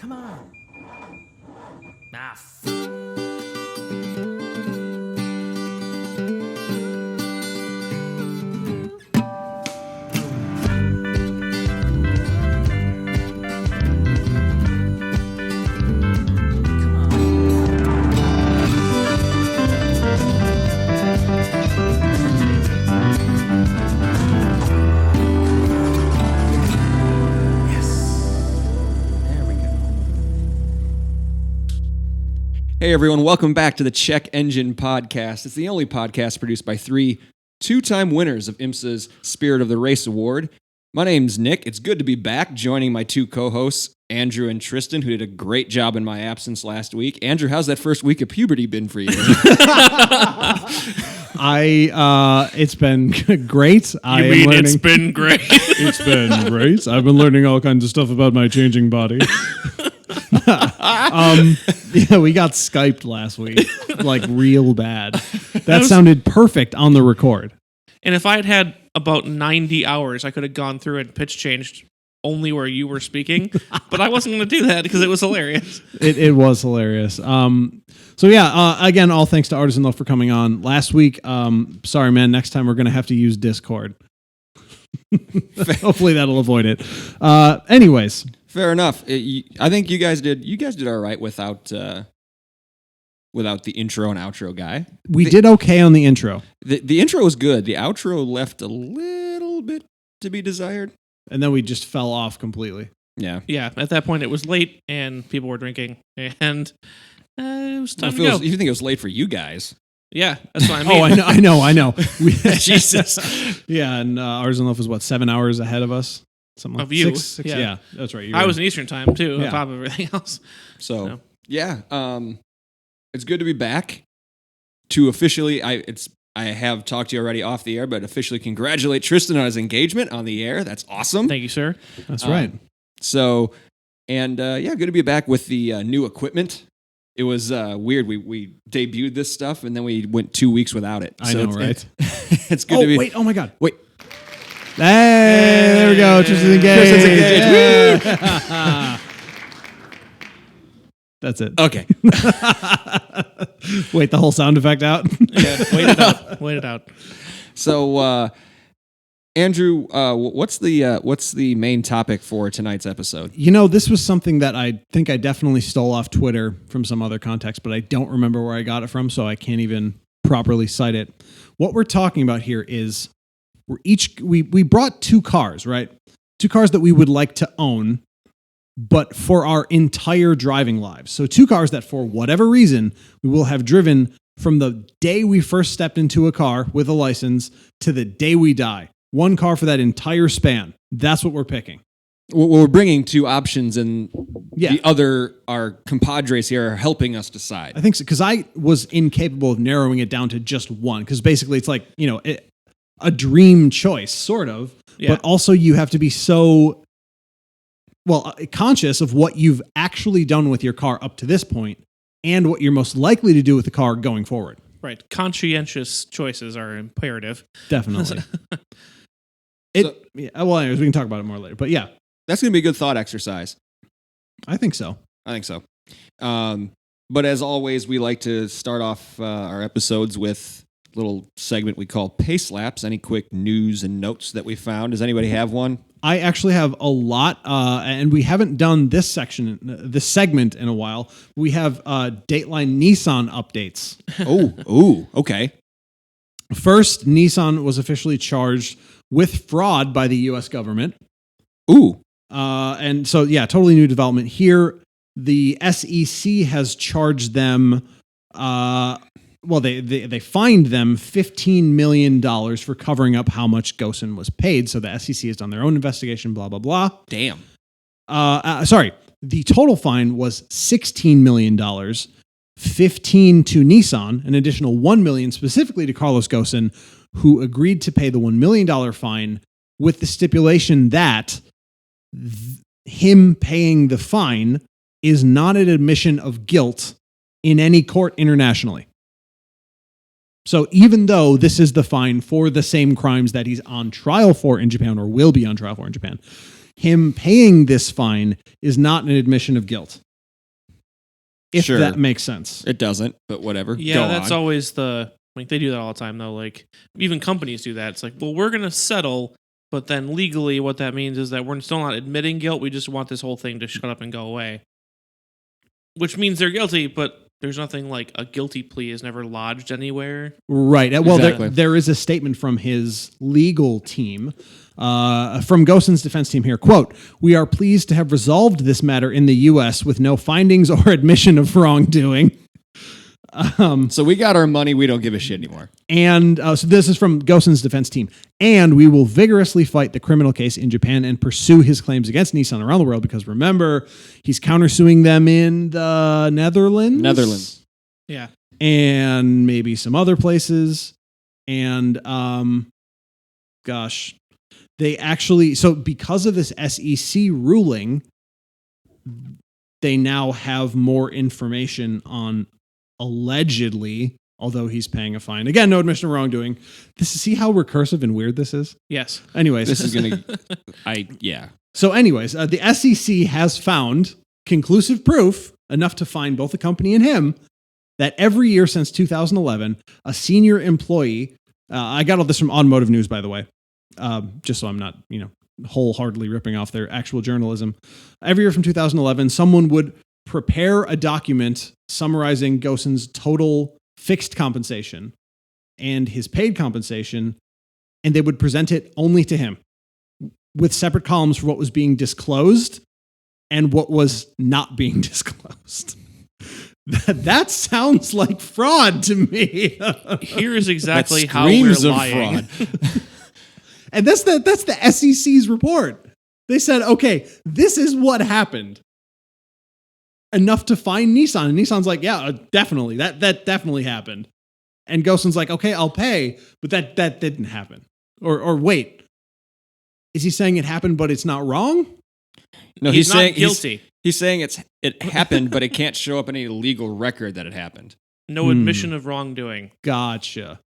Come on. Hey everyone, welcome back to the Check Engine Podcast. It's the only podcast produced by three two-time winners of IMSA's Spirit of the Race Award. My name's Nick. It's good to be back, joining my two co-hosts, Andrew and Tristan, who did a great job in my absence last week. Andrew, how's that first week of puberty been for you? It's been great. It's been great? It's been great. I've been learning all kinds of stuff about my changing body. Yeah, we got Skyped last week, like real bad. That sounded perfect on the record. And if I had about 90 hours, I could have gone through and pitch changed only where you were speaking, but I wasn't going to do that because it was hilarious. It was hilarious. Again, all thanks to Artisan Love for coming on last week. Sorry, man. Next time we're going to have to use Discord. Hopefully that'll avoid it. Anyways. Fair enough. I think you guys did all right without the intro and outro guy. We did okay on the intro. The intro was good. The outro left a little bit to be desired. And then we just fell off completely. Yeah. Yeah, at that point it was late and people were drinking and it was time to go. You think it was late for you guys? Yeah, that's what I mean. Oh, I know. Jesus. Yeah, and Artisan Love was 7 hours ahead of us? Something of you. Six, yeah, that's right. I was in Eastern time too, on top of everything else. So, yeah, it's good to be back to officially, I have talked to you already off the air, but officially congratulate Tristan on his engagement on the air. That's awesome. Thank you, sir. That's right. So, and good to be back with the new equipment. It was weird. We debuted this stuff, and then we went 2 weeks without it. I know, right? It's good to be. Wait, oh my God. Wait. Hey, there we go. Tristan's engaged. Yeah. That's it. Okay. Wait, the whole sound effect out? Yeah, wait it out. So, Andrew, what's the main topic for tonight's episode? You know, this was something that I think I definitely stole off Twitter from some other context, but I don't remember where I got it from, so I can't even properly cite it. What we're talking about here is we brought two cars, right? Two cars that we would like to own, but for our entire driving lives. So two cars that for whatever reason we will have driven from the day we first stepped into a car with a license to the day we die. One car for that entire span. That's what we're picking. Well, we're bringing two options, and our compadres here are helping us decide. I think so, because I was incapable of narrowing it down to just one, because basically it's like, a dream choice, sort of, but also you have to be so, conscious of what you've actually done with your car up to this point and what you're most likely to do with the car going forward. Right. Conscientious choices are imperative. Definitely. Anyways, we can talk about it more later, but yeah. That's going to be a good thought exercise. I think so. But as always, we like to start off our episodes with little segment we call Pace Laps. Any quick news and notes that we found? Does anybody have one? I actually have a lot, and we haven't done this segment in a while. We have Dateline Nissan updates. Okay. First, Nissan was officially charged with fraud by the U.S. government. And so, totally new development here. The SEC has charged them. They fined them $15 million for covering up how much Gosen was paid. So the SEC has done their own investigation, blah, blah, blah. Damn. The total fine was $16 million, 15 to Nissan, an additional $1 million specifically to Carlos Gosen, who agreed to pay the $1 million fine with the stipulation that him paying the fine is not an admission of guilt in any court internationally. So even though this is the fine for the same crimes that he's on trial for in Japan or will be on trial for in Japan, him paying this fine is not an admission of guilt. If Sure. that makes sense. It doesn't, but whatever. Yeah, Go that's on. always like they do that all the time though. Like even companies do that. It's like, well, we're gonna settle, but then legally, what that means is that we're still not admitting guilt. We just want this whole thing to shut up and go away. Which means they're guilty, but there's nothing like a guilty plea is never lodged anywhere. Right. Well, Exactly. there is a statement from his legal team, from Goson's defense team here. Quote, "We are pleased to have resolved this matter in the U.S. with no findings or admission of wrongdoing." So we got our money. We don't give a shit anymore. And so this is from Goson's defense team. And we will vigorously fight the criminal case in Japan and pursue his claims against Nissan around the world because remember, he's countersuing them in the Netherlands. Yeah. And maybe some other places. And gosh, they actually, so because of this SEC ruling, they now have more information on allegedly, although he's paying a fine. Again, no admission of wrongdoing. See how recursive and weird this is? Yes. Anyways. This is going to, yeah. So anyways, the SEC has found conclusive proof, enough to fine both the company and him, that every year since 2011, a senior employee, I got all this from Automotive News, by the way, just so I'm not, wholeheartedly ripping off their actual journalism. Every year from 2011, someone would prepare a document summarizing Goson's total fixed compensation and his paid compensation, and they would present it only to him with separate columns for what was being disclosed and what was not being disclosed. That sounds like fraud to me. Here is exactly That how we're screams of lying. fraud. And that's the SEC's report. They said, okay, this is what happened. Enough to fine Nissan. And Nissan's like, yeah, definitely. That definitely happened. And Goson's like, okay, I'll pay. But that didn't happen. Or wait, is he saying it happened, but it's not wrong? No, He's not saying guilty. He's saying it happened, but it can't show up any legal record that it happened. No admission of wrongdoing. Gotcha.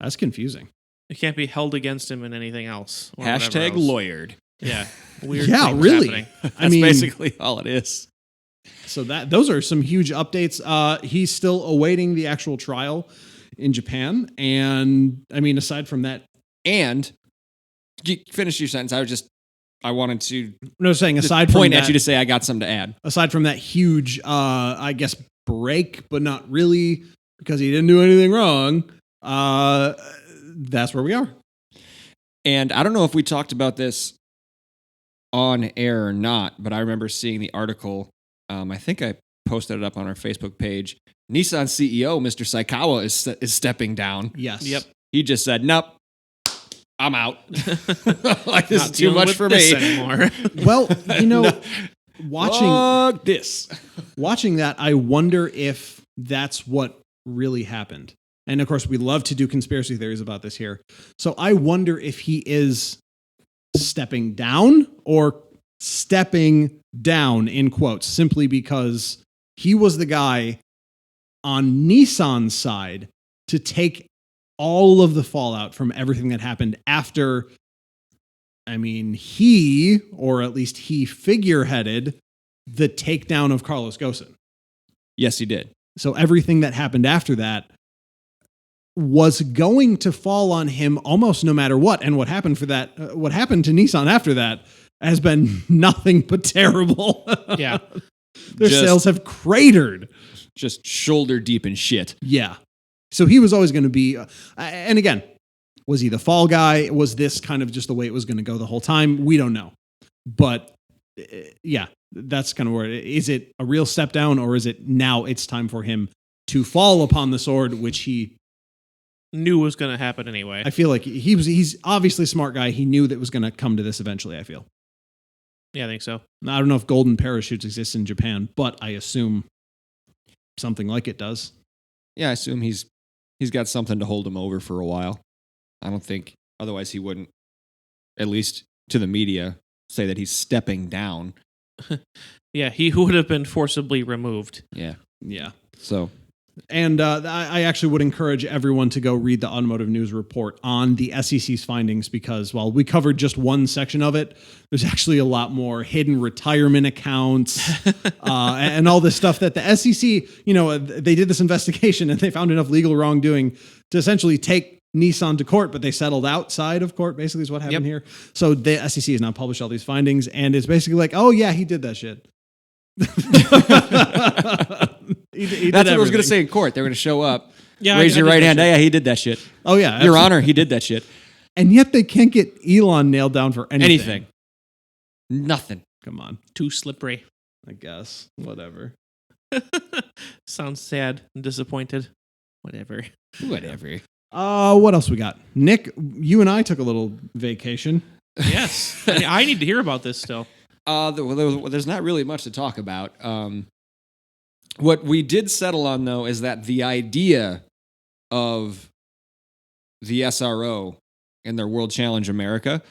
That's confusing. It can't be held against him in anything else. or Hashtag whatever else. lawyered. Yeah. Weird. Yeah, things really. happening. That's basically all it is. So those are some huge updates. He's still awaiting the actual trial in Japan. And I mean, aside from that, And finish your sentence. I wanted to no, saying just aside point from at that, you to say I got something to add. aside from that huge, I guess, break, but not really because he didn't do anything wrong. That's where we are. And I don't know if we talked about this on air or not, but I remember seeing the article. I think I posted it up on our Facebook page. Nissan CEO, Mr. Saikawa, is stepping down. Yes. Yep. He just said, nope, I'm out. Like, this is Not too dealing much with for this me. anymore. Well, No. watching this. watching that, I wonder if that's what really happened. And of course, we love to do conspiracy theories about this here. So I wonder if he is stepping down or stepping down in quotes, simply because he was the guy on Nissan's side to take all of the fallout from everything that happened after. I mean, he, or at least he figureheaded the takedown of Carlos Ghosn. Yes, he did. So everything that happened after that was going to fall on him almost no matter what. And what happened what happened to Nissan after that has been nothing but terrible. Yeah. Their Just- sales have cratered. Just shoulder deep in shit. Yeah. So he was always going to be, and again, was he the fall guy? Was this kind of just the way it was going to go the whole time? We don't know. But yeah, that's kind of where is it a real step down, or is it now it's time for him to fall upon the sword, which he Knew was going to happen anyway. I feel like he's obviously a smart guy. He knew that was going to come to this eventually, I feel. Yeah, I think so. I don't know if golden parachutes exist in Japan, but I assume something like it does. Yeah, I assume he's got something to hold him over for a while. I don't think otherwise he wouldn't, at least to the media, say that he's stepping down. Yeah, he would have been forcibly removed. Yeah. Yeah. So And I actually would encourage everyone to go read the Automotive News report on the SEC's findings because while we covered just one section of it, there's actually a lot more hidden retirement accounts and all this stuff that the SEC, they did this investigation and they found enough legal wrongdoing to essentially take Nissan to court, but they settled outside of court, basically is what happened here. So the SEC has now published all these findings and it's basically like, oh yeah, he did that shit. He That's what I was going to say in court. They were going to show up, Yeah, raise I your did right that hand. shit. Yeah, he did that shit. Oh yeah, Your Honor, he did that shit. and yet they can't get Elon nailed down for anything. Anything. Nothing. Come on, Too slippery. I guess whatever. Sounds sad and disappointed. Whatever. Whatever. What else we got? Nick, you and I took a little vacation. Yes. I need to hear about this still. There's not really much to talk about. What we did settle on, though, is that the idea of the SRO and their World Challenge America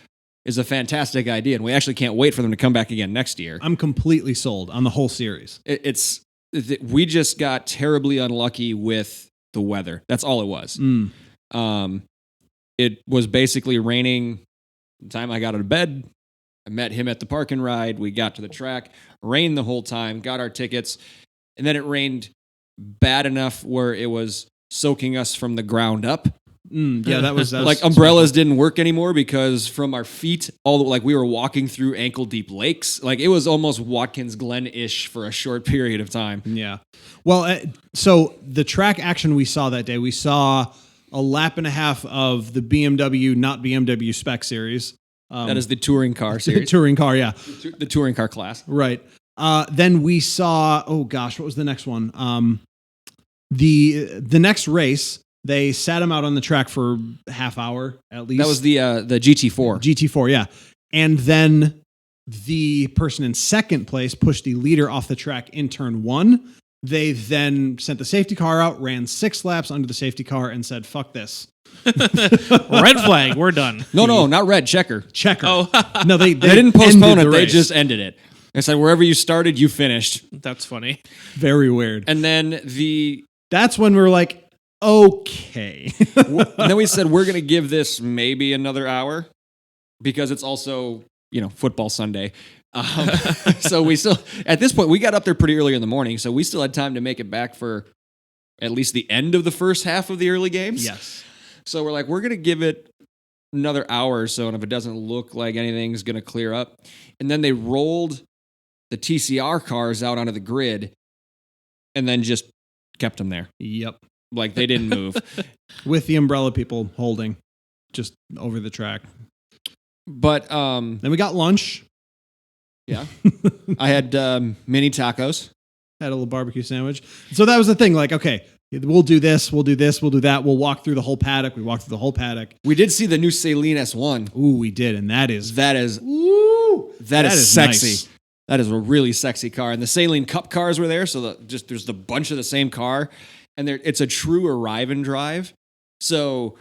is a fantastic idea, and we actually can't wait for them to come back again next year. I'm completely sold on the whole series. We just got terribly unlucky with the weather. That's all it was. It was basically raining the time I got out of bed. I met him at the park and ride. We got to the track, rained the whole time, got our tickets, and then it rained bad enough where it was soaking us from the ground up. Yeah, that was Like umbrellas didn't work anymore because from our feet, we were walking through ankle deep lakes. Like it was almost Watkins Glen-ish for a short period of time. Yeah. Well, so the track action we saw that day, we saw a lap and a half of the BMW, not BMW spec series. That is the touring car series. Touring car, yeah. The touring car class. Right. Then we saw, oh gosh, what was the next one? The next race, they sat him out on the track for a half hour at least. That was the GT4. GT4, yeah. And then the person in second place pushed the leader off the track in turn one. They then sent the safety car out, ran 6 laps under the safety car, and said, fuck this. Red flag. We're done. No, not red. Checker. Oh. No, they didn't postpone ended it. the They race. just ended it. They said, wherever you started, you finished. That's funny. Very weird. And then That's when we were like, okay. and then we said, we're going to give this maybe another hour because it's also, football Sunday. So we still, at this point, we got up there pretty early in the morning, so we still had time to make it back for at least the end of the first half of the early games. Yes. So we're like, we're going to give it another hour or so, and if it doesn't look like anything's going to clear up. And then they rolled the TCR cars out onto the grid and then just kept them there. Yep. Like they didn't move. With the umbrella people holding just over the track. But Then we got lunch. yeah, I had mini tacos. Had a little barbecue sandwich. So that was the thing. Like, okay, we'll do this, we'll do this, we'll do that. We'll walk through the whole paddock. We walked through the whole paddock. We did see the new Saleen S1. Ooh, we did. And that is That is sexy. nice. That is a really sexy car. And the Saleen Cup cars were there, so there's a bunch of the same car, and it's a true arrive and drive. So,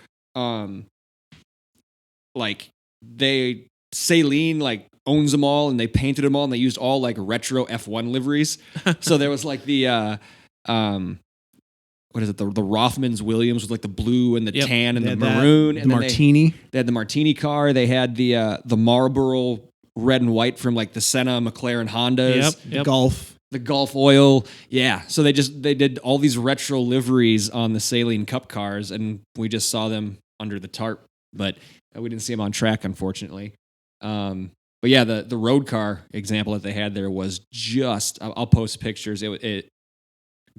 Saleen owns them all, and they painted them all, and they used all retro F1 liveries. So there was the what is it? The Rothmans Williams with the blue and the tan and the maroon, the and then martini. They had the martini car. They had the Marlboro red and white from the Senna, McLaren, Hondas. Yep. Golf. The Gulf Oil. Yeah. So they did all these retro liveries on the Saleen Cup cars, and we just saw them under the tarp, but we didn't see them on track, unfortunately. But yeah, the road car example that they had there was just, I'll post pictures. It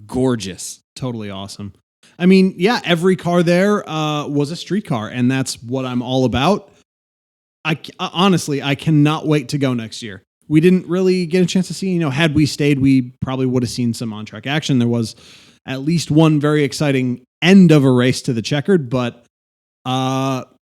gorgeous. Totally awesome. I mean, yeah, every car there was a street car, and that's what I'm all about. Honestly, I cannot wait to go next year. We didn't really get a chance to see, had we stayed, we probably would have seen some on-track action. There was at least one very exciting end of a race to the checkered, but, didn't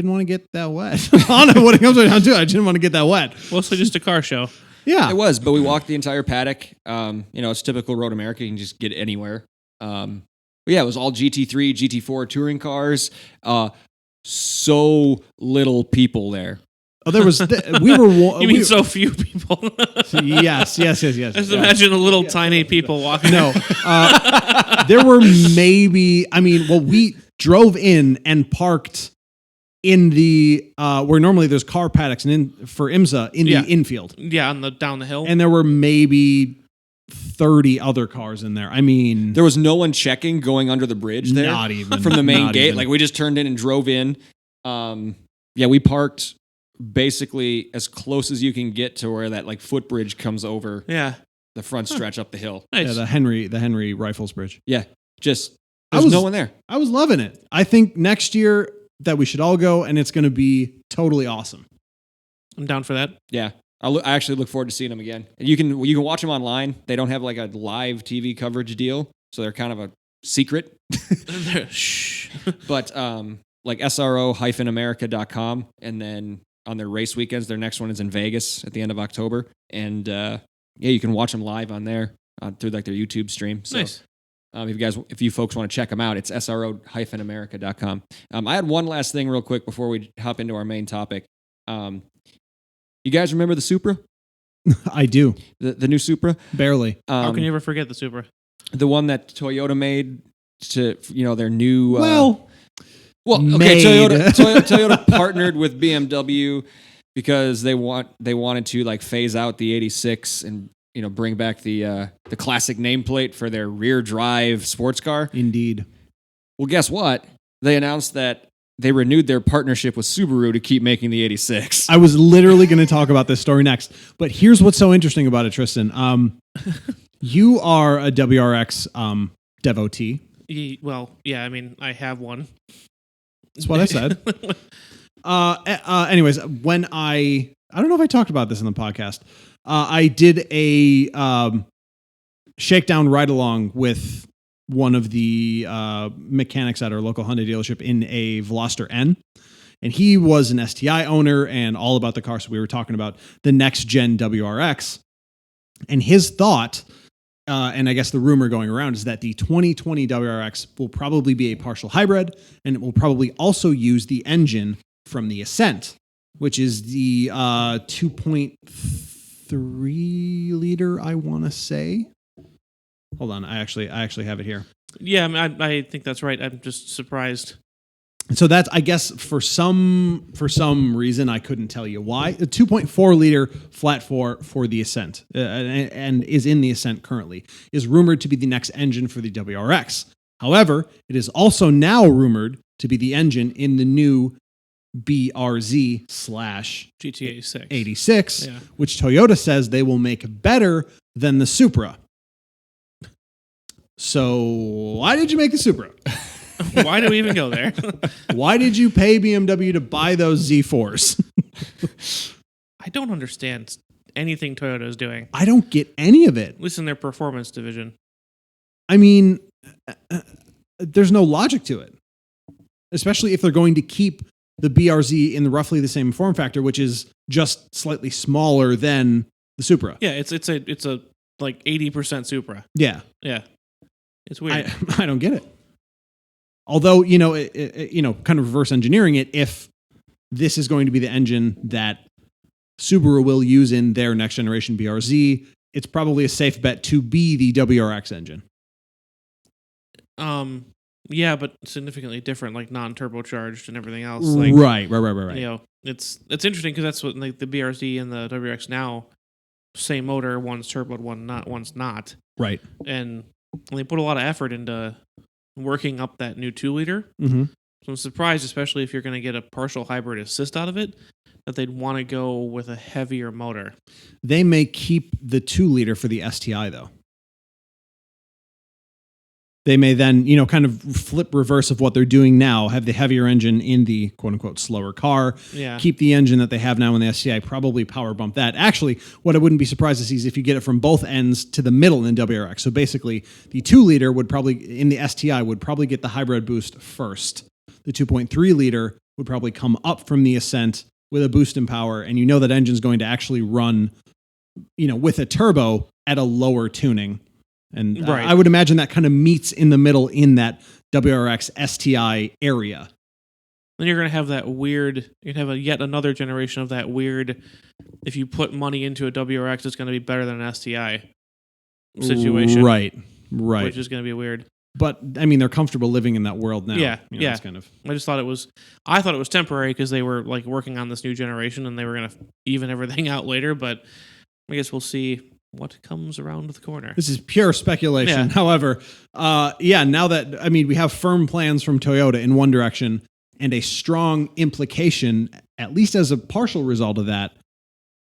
want to get that wet. When it comes down to it, I didn't want to get that wet. Mostly just a car show. Yeah. It was, but we walked the entire paddock. It's typical Road America. You can just get anywhere. But yeah, it was all GT3, GT4 touring cars. So little people there. Oh, there was. We were. You mean so few people? Yes. Just imagine a little tiny people walking. No, there were maybe. I mean, well, we drove in and parked in the where normally there's car paddocks for IMSA in the infield. Yeah, down the hill. And there were maybe 30 other cars in there. I mean, There was no one checking going under the bridge there. Not even. From the main Not gate. even. Like we just turned in and drove in. We parked basically as close as you can get to where that like footbridge comes over Yeah. the front stretch up the hill. Nice. yeah, the Henry Rifles Bridge. Yeah. Just there's no one there. I was loving it. I think next year that we should all go, and it's going to be totally awesome. I'm down for that. Yeah. I actually look forward to seeing them again. And you can watch them online. They don't have like a live TV coverage deal, so they're kind of a secret. Shh. But like SRO-America.com, and then on their race weekends, their next one is in Vegas at the end of October, and you can watch them live on there through like their YouTube stream. So, Nice. if you folks want to check them out, it's SRO-America.com. I had one last thing real quick before we hop into our main topic. You guys remember the Supra? I do. The new Supra? Barely. How can you ever forget the Supra? The one that Toyota made to, their new... made. Toyota partnered with BMW because they wanted to like phase out the 86 and bring back the classic nameplate for their rear drive sports car. Indeed. Well, guess what? They announced that they renewed their partnership with Subaru to keep making the 86. I was literally going to talk about this story next, but here's what's so interesting about it, Tristan. You are a WRX devotee. I mean, I have one. That's what I said. Anyways, when I don't know if I talked about this in the podcast. I did a shakedown ride along with one of the mechanics at our local Hyundai dealership in a Veloster N. And he was an STI owner and all about the car. So we were talking about the next gen WRX. And his thought, and I guess the rumor going around, is that the 2020 WRX will probably be a partial hybrid, and it will probably also use the engine from the Ascent, which is the 2.3 liter, I want to say. Hold on, I actually have it here. Yeah, I think that's right. I'm just surprised. So that's, I guess, for some reason, I couldn't tell you why. A 2.4 liter flat four for the Ascent, and is in the Ascent currently, is rumored to be the next engine for the WRX. However, it is also now rumored to be the engine in the new BRZ / GT86. 86, Yeah. which Toyota says they will make better than the Supra. So why did you make the Supra? Why do we even go there? Why did you pay BMW to buy those Z4s? I don't understand anything Toyota is doing. I don't get any of it. At least in their performance division. I mean, there's no logic to it, especially if they're going to keep the BRZ in roughly the same form factor, which is just slightly smaller than the Supra. Yeah, it's a like 80% Supra. Yeah. Yeah. It's weird. I don't get it. Although, kind of reverse engineering it, if this is going to be the engine that Subaru will use in their next generation BRZ, it's probably a safe bet to be the WRX engine. Yeah, but significantly different, like non-turbocharged and everything else. Right. It's interesting because that's what like the BRZ and the WRX now, same motor, one's turboed, one's not. Right. And they put a lot of effort into working up that new 2-liter. Mm-hmm. So I'm surprised, especially if you're going to get a partial hybrid assist out of it, that they'd want to go with a heavier motor. They may keep the 2-liter for the STI, though. They may then, kind of flip reverse of what they're doing now, have the heavier engine in the quote-unquote slower car, Yeah. keep the engine that they have now in the STI, probably power bump that. Actually, what I wouldn't be surprised to see is if you get it from both ends to the middle in WRX. So basically, the 2-liter would probably, in the STI, would probably get the hybrid boost first. The 2.3-liter would probably come up from the Ascent with a boost in power, and that engine's going to actually run, with a turbo at a lower tuning. And Right. I would imagine that kind of meets in the middle in that WRX STI area. then you're going to have that weird, you're going to have yet another generation of that weird, if you put money into a WRX, it's going to be better than an STI situation. Right. Which is going to be weird. But I mean, they're comfortable living in that world now. Yeah, You know, yeah. It's kind of. I thought it was temporary because they were like working on this new generation and they were going to even everything out later. But I guess we'll see what comes around the corner. This is pure speculation. Yeah. However, now that, I mean, we have firm plans from Toyota in one direction and a strong implication, at least as a partial result of that,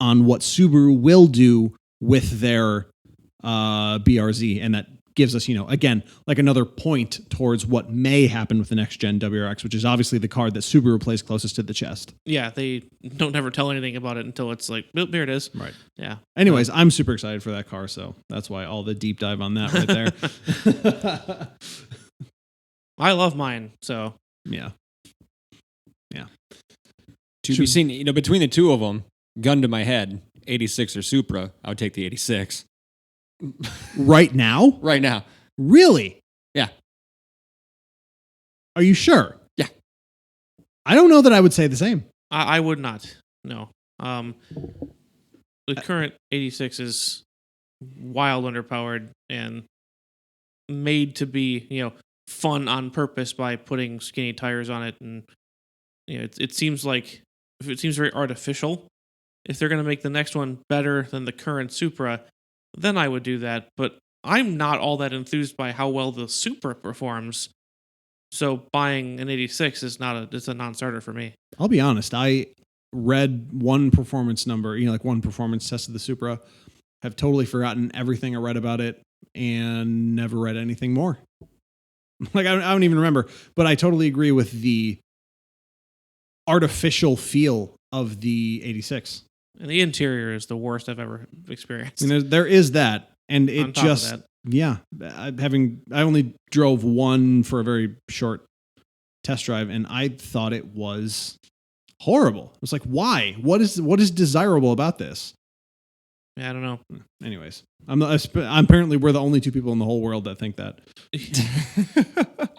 on what Subaru will do with their BRZ. And that gives us, again, like another point towards what may happen with the next gen WRX, which is obviously the card that Subaru plays closest to the chest. Yeah, they don't ever tell anything about it until it's like, oh, there it is. Right. Yeah. Anyways, I'm super excited for that car, so that's why all the deep dive on that right there. I love mine, so. Yeah. To be seen, between the two of them, gun to my head, 86 or Supra, I would take the 86. Right now? Right now. Really? Yeah. Are you sure? Yeah. I don't know that I would say the same. I would not. No. The current 86 is wild underpowered and made to be, fun on purpose by putting skinny tires on it. And, it seems very artificial. If they're going to make the next one better than the current Supra, then I would do that. But I'm not all that enthused by how well the Supra performs. So buying an 86 it's a non-starter for me. I'll be honest. I read one performance number, like one performance test of the Supra, have totally forgotten everything I read about it and never read anything more. Like, I don't even remember, but I totally agree with the artificial feel of the 86. And the interior is the worst I've ever experienced. And there is that. And it On top of that. yeah, I only drove one for a very short test drive, and I thought it was horrible. I was like, why? What is desirable about this? Yeah, I don't know. Anyways, apparently we're the only two people in the whole world that think that.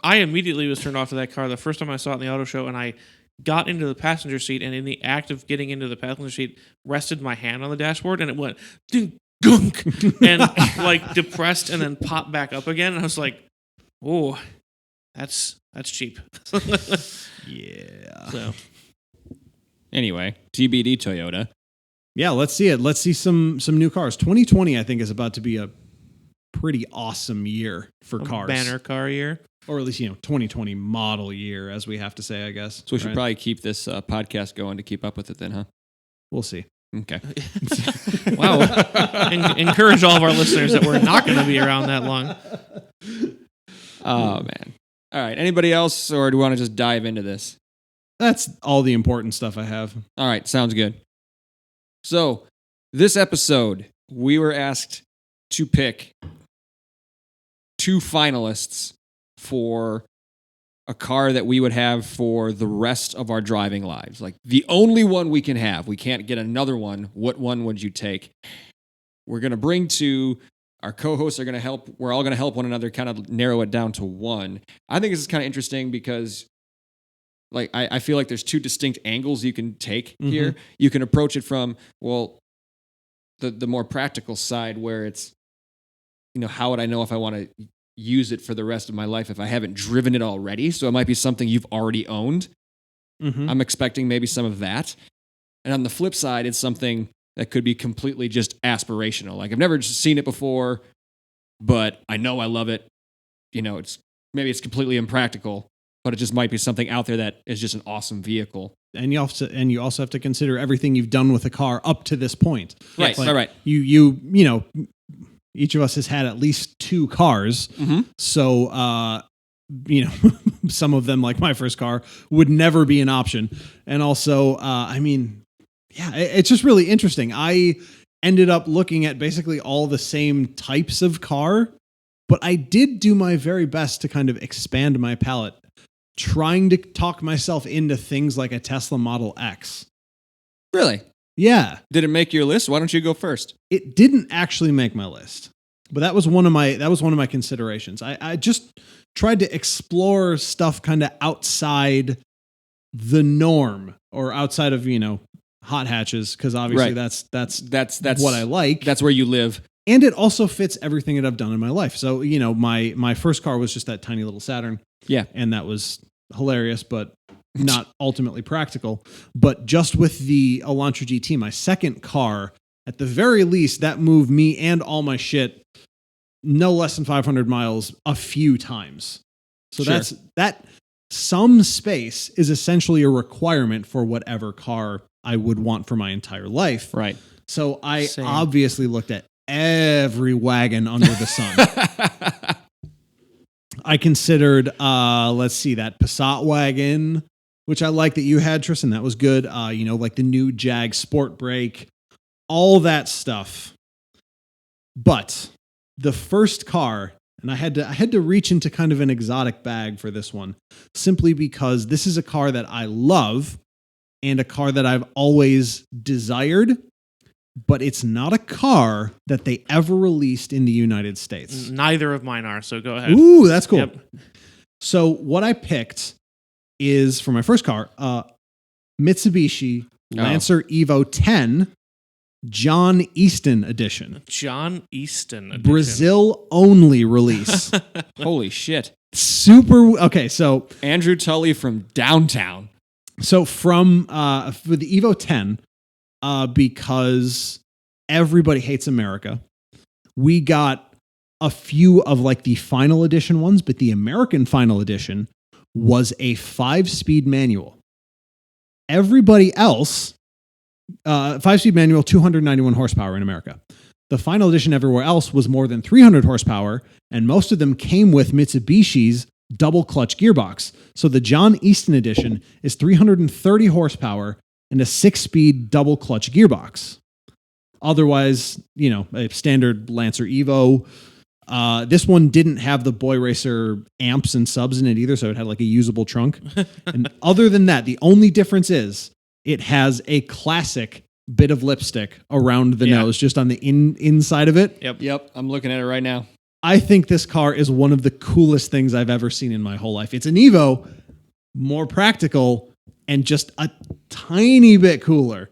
I immediately was turned off to that car the first time I saw it in the auto show, and I got into the passenger seat, and in the act of getting into the passenger seat, rested my hand on the dashboard, and it went ding, gunk, and like depressed, and then popped back up again. And I was like, "Oh, that's cheap." Yeah. So Anyway, TBD Toyota. Yeah, let's see it. Let's see some new cars. 2020, I think, is about to be a pretty awesome year for cars. Banner car year. Or at least, 2020 model year, as we have to say, I guess. So we should probably keep this podcast going to keep up with it then, huh? We'll see. Okay. Wow. Encourage all of our listeners that we're not going to be around that long. Oh, man. All right. Anybody else, or do we want to just dive into this? That's all the important stuff I have. All right. Sounds good. So this episode, we were asked to pick 2 finalists for a car that we would have for the rest of our driving lives. Like the only one we can have. We can't get another one. What one would you take? We're going to bring 2. Our co-hosts are going to help. We're all going to help one another kind of narrow it down to one. I think this is kind of interesting because I feel like there's 2 distinct angles you can take here. You can approach it from, the more practical side where it's, how would I know if I want to use it for the rest of my life if I haven't driven it already? So it might be something you've already owned. I'm expecting maybe some of that. And on the flip side, it's something that could be completely just aspirational. Like I've never seen it before, but I know I love it. Maybe it's completely impractical, but it just might be something out there that is just an awesome vehicle. And you also have to consider everything you've done with the car up to this point. Right, right. You each of us has had at least 2 cars. So, some of them, like my first car, would never be an option. And also, it's just really interesting. I ended up looking at basically all the same types of car, but I did do my very best to kind of expand my palette, trying to talk myself into things like a Tesla Model X. Really? Yeah. Did it make your list? Why don't you go first? It didn't actually make my list, but that was one of my considerations. I just tried to explore stuff kind of outside the norm, or outside of, hot hatches, because obviously Right. that's That's what I like. That's where you live. And it also fits everything that I've done in my life. So, my first car was just that tiny little Saturn. Yeah. And that was hilarious, but not ultimately practical. But just with the Elantra GT, my second car, at the very least, that moved me and all my shit no less than 500 miles a few times. So Sure. that some space is essentially a requirement for whatever car I would want for my entire life. Right. So I Same. obviously looked at every wagon under the sun. I considered, let's see, that Passat wagon, which I like that you had, Tristan. That was good. Like the new Jag Sport Brake, all that stuff. But the first car, and I had to reach into kind of an exotic bag for this one, simply because this is a car that I love and a car that I've always desired, but it's not a car that they ever released in the United States. Neither of mine are, so go ahead. Ooh, that's cool. Yep. So what I picked is, for my first car, Mitsubishi Lancer Evo 10 John Easton edition. John Easton edition. Brazil only release. Holy shit. Super. Okay, so Andrew Tully from downtown. from for the Evo 10, because everybody hates America, we got a few of like the final edition ones, but the American final edition was a 5-speed manual. Everybody else, 5-speed manual, 291 horsepower in America. The final edition everywhere else was more than 300 horsepower, and most of them came with Mitsubishi's double clutch gearbox. So the John Easton edition is 330 horsepower and a 6-speed double clutch gearbox. Otherwise, a standard Lancer Evo. This one didn't have the Boy Racer amps and subs in it either, so it had like a usable trunk. And other than that, the only difference is it has a classic bit of lipstick around the nose, just on the inside of it. Yep. I'm looking at it right now. I think this car is one of the coolest things I've ever seen in my whole life. It's an Evo, more practical, and just a tiny bit cooler.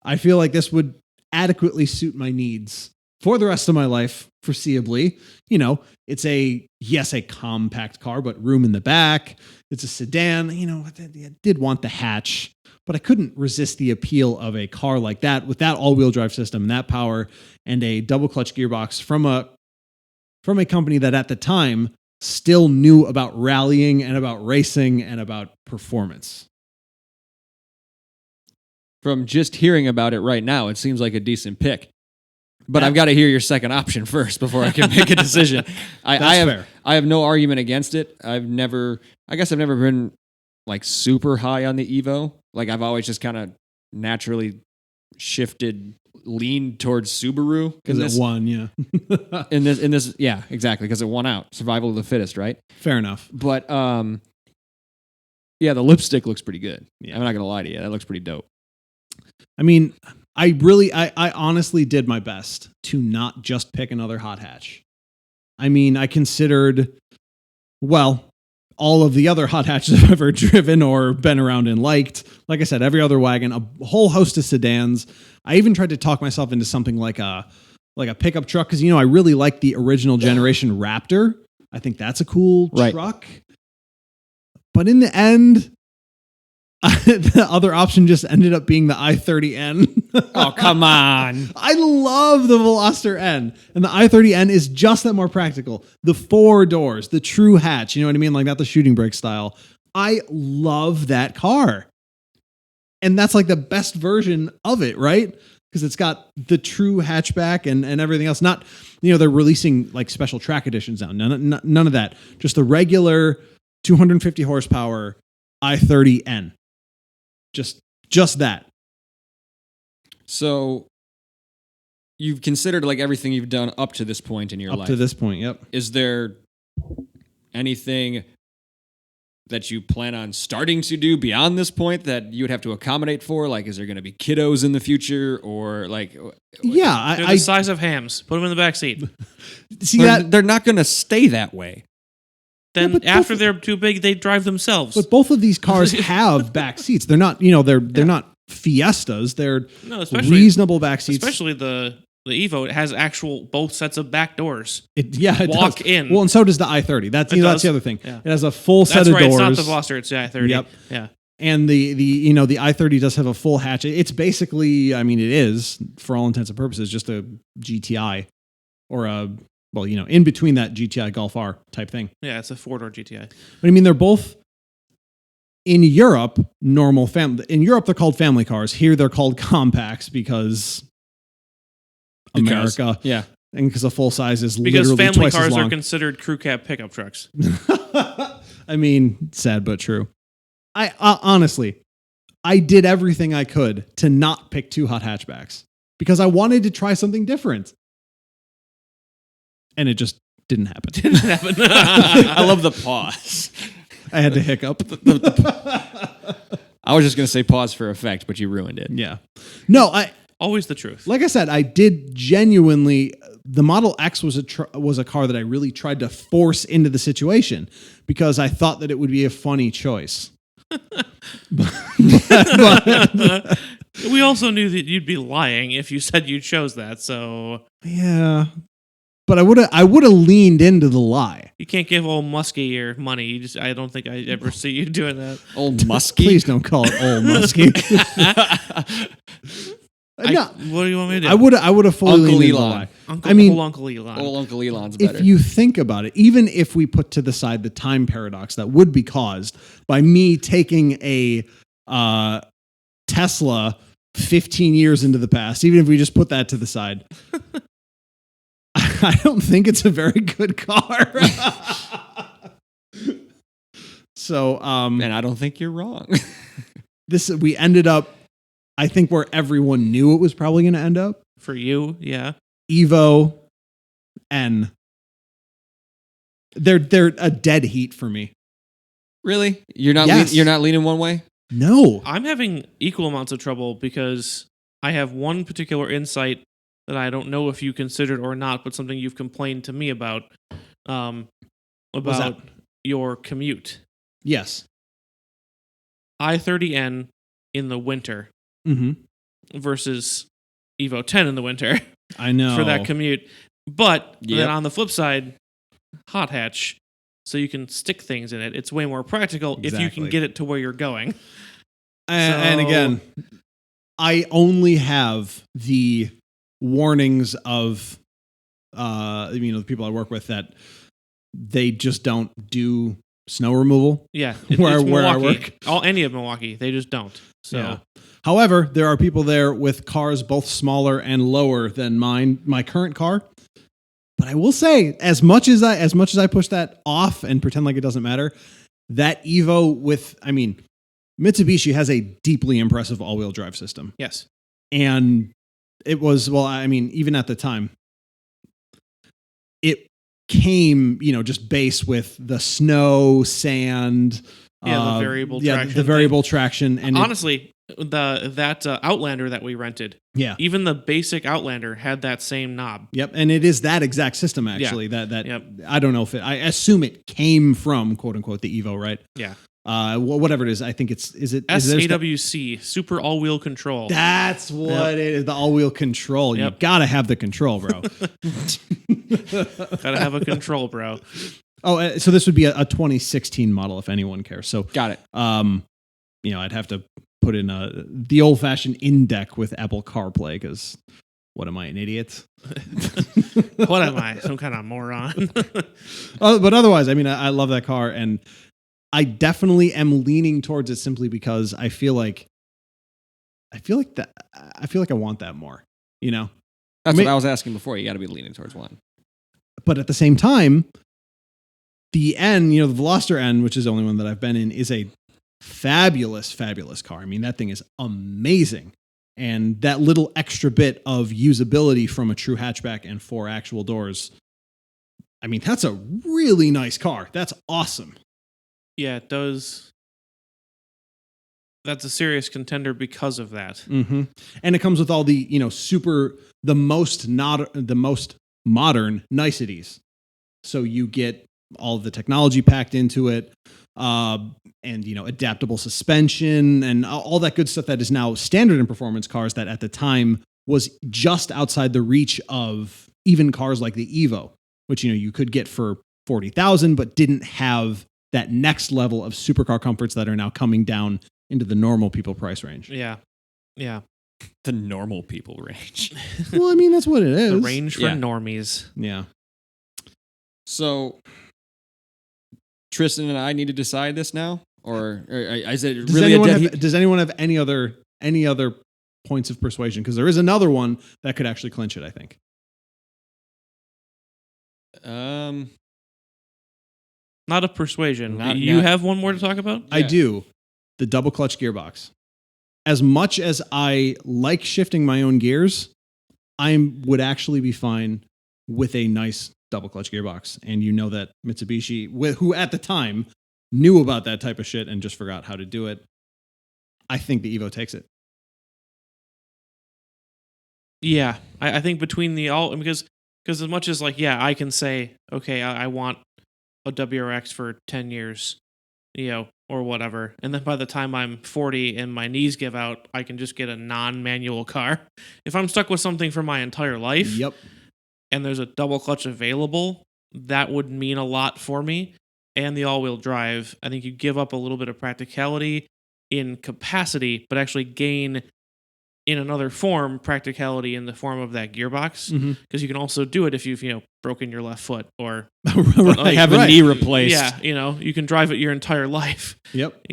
I feel like this would adequately suit my needs for the rest of my life, foreseeably. It's a compact car, but room in the back. It's a sedan. I did want the hatch, but I couldn't resist the appeal of a car like that with that all-wheel drive system, that power, and a double clutch gearbox from a company that at the time still knew about rallying and about racing and about performance. From just hearing about it right now, it seems like a decent pick. But I've got to hear your second option first before I can make a decision. Fair. I have no argument against it. I've never been like super high on the Evo. Like I've always just kind of naturally leaned towards Subaru Because it won, yeah. in this, yeah, exactly, because it won out. Survival of the fittest, right? Fair enough. But yeah, the lipstick looks pretty good. Yeah. I'm not gonna lie to you, that looks pretty dope. I mean, I honestly did my best to not just pick another hot hatch. I mean, I considered, all of the other hot hatches I've ever driven or been around and liked. Like I said, every other wagon, a whole host of sedans. I even tried to talk myself into something like a pickup truck, because I really like the original generation Raptor. I think that's a cool truck. But in the end, the other option just ended up being the i30N. Oh, come on. I love the Veloster N. And the i30N is just that more practical. The 4 doors, the true hatch, you know what I mean? Like not the shooting brake style. I love that car. And that's like the best version of it, right? Because it's got the true hatchback and everything else. Not, they're releasing like special track editions now. None of that. Just the regular 250 horsepower i30N. Just that. So you've considered like everything you've done up to this point in your life. Up to this point, yep. Is there anything that you plan on starting to do beyond this point that you would have to accommodate for? Like, is there going to be kiddos in the future, or like? Yeah, They're the size of hams. Put them in the back seat. See they're not going to stay that way. then but after they're too big, they drive themselves. But both of these cars have back seats. They're not, they're not Fiestas. They're reasonable back seats. Especially the Evo, it has actual both sets of back doors. It Walk does. in. Well, and so does the i30. That's the other thing. Yeah. It has a full set That's of right. doors. It's not the Veloster, it's the i30. Yep. Yeah. And the i30 does have a full hatch. It's basically, it is for all intents and purposes just a GTI or in between that GTI Golf R type thing. Yeah, it's a 4-door GTI. But they're both in Europe normal family. In Europe, they're called family cars. Here, they're called compacts because America. Yeah. And because a full size is because literally family twice as cars long. are considered crew cab pickup trucks. Sad but true. I honestly, I did everything I could to not pick two hot hatchbacks because I wanted to try something different. And it just didn't happen. I love the pause. I had to hiccup. I was just going to say pause for effect, but you ruined it. Yeah. No, Always the truth. like I said, I did genuinely. The Model X was a car that I really tried to force into the situation because I thought that it would be a funny choice. We also knew that you'd be lying if you said you chose that, so Yeah. But I would have leaned into the lie. you can't give old Muskie your money. I don't think I ever see you doing that. Old Muskie. Please don't call it old Muskie. No, What do you want me to do? I would have fully Uncle leaned into the Elon. lie. Old Uncle Elon. Old Uncle Elon's better. If you think about it, even if we put to the side the time paradox that would be caused by me taking a Tesla 15 years into the past, even if we just put that to the side, I don't think it's a very good car. So, and I don't think you're wrong. we ended up, I think, where everyone knew it was probably going to end up. For you, yeah. Evo N. They're a dead heat for me. Really? You're not Yes. you're not leaning one way? No. I'm having equal amounts of trouble because I have one particular insight that I don't know if you considered or not, but something you've complained to me about that? your commute. Yes. i30N in the winter Mm-hmm. versus Evo 10 in the winter I know. for that commute. But Yep. then on the flip side, hot hatch, so you can stick things in it. It's way more practical if you can Exactly. get it to where you're going. And So- again, I only have the warnings of the people I work with that they just don't do snow removal. Yeah, Where I Milwaukee. work. Any of Milwaukee, they just don't. So Yeah. However, there are people there with cars both smaller and lower than my current car. But I will say, as much as I push that off and pretend like it doesn't matter, that Evo Mitsubishi has a deeply impressive all-wheel drive system. yes, And it was, even at the time, it came, just base with the snow, sand, the variable traction the variable traction. And honestly, that Outlander that we rented, yeah. even the basic Outlander had that same knob. Yep, and it is that exact system actually. That Yep. I don't know if I assume it came from quote unquote the Evo, right? Yeah, Whatever it is, I think is it SAWC, Super All-Wheel Control. That's what it is. The all-wheel control. You Yep. gotta have the control, bro. Gotta have a control, bro. Oh, so this would be a 2016 model if anyone cares. So Got it. I'd have to put in the old-fashioned in-deck with Apple CarPlay because what am I, an idiot? What am I, some kind of moron? But otherwise, I love that car, and I definitely am leaning towards it simply because I feel like I want that more. That's what I was asking before. You got to be leaning towards one. But at the same time, the N, the Veloster N, which is the only one that I've been in, is a fabulous, fabulous car. That thing is amazing. And that little extra bit of usability from a true hatchback and 4 actual doors, that's a really nice car. That's awesome. Yeah, it does. That's a serious contender because of that. Mm-hmm. And it comes with all the, the most modern niceties. So you get all of the technology packed into it, and adaptable suspension and all that good stuff that is now standard in performance cars that at the time was just outside the reach of even cars like the Evo, which you could get for $40,000, but didn't have that next level of supercar comforts that are now coming down into the normal people price range. Yeah. The normal people range. Well, I mean, that's what it is. The range for normies. Yeah. So, Tristan and I need to decide this now, or is it really does anyone have any other points of persuasion? Because there is another one that could actually clinch it, I think. Not a persuasion. You have one more to talk about? I do. The double clutch gearbox. As much as I like shifting my own gears, I would actually be fine with a nice double clutch gearbox. And that Mitsubishi, who at the time knew about that type of shit and just forgot how to do it, I think the Evo takes it. Yeah, I think between because as much as I can say, okay, I want a WRX for 10 years, or whatever, and then by the time I'm 40 and my knees give out, I can just get a non-manual car. If I'm stuck with something for my entire life, and there's a double clutch available, that would mean a lot for me. And the all-wheel drive, I think you give up a little bit of practicality in capacity, but actually gain in another form practicality in the form of that gearbox, because you can also do it if you've broken your left foot or have a knee replaced. Yeah, you can drive it your entire life. Yep.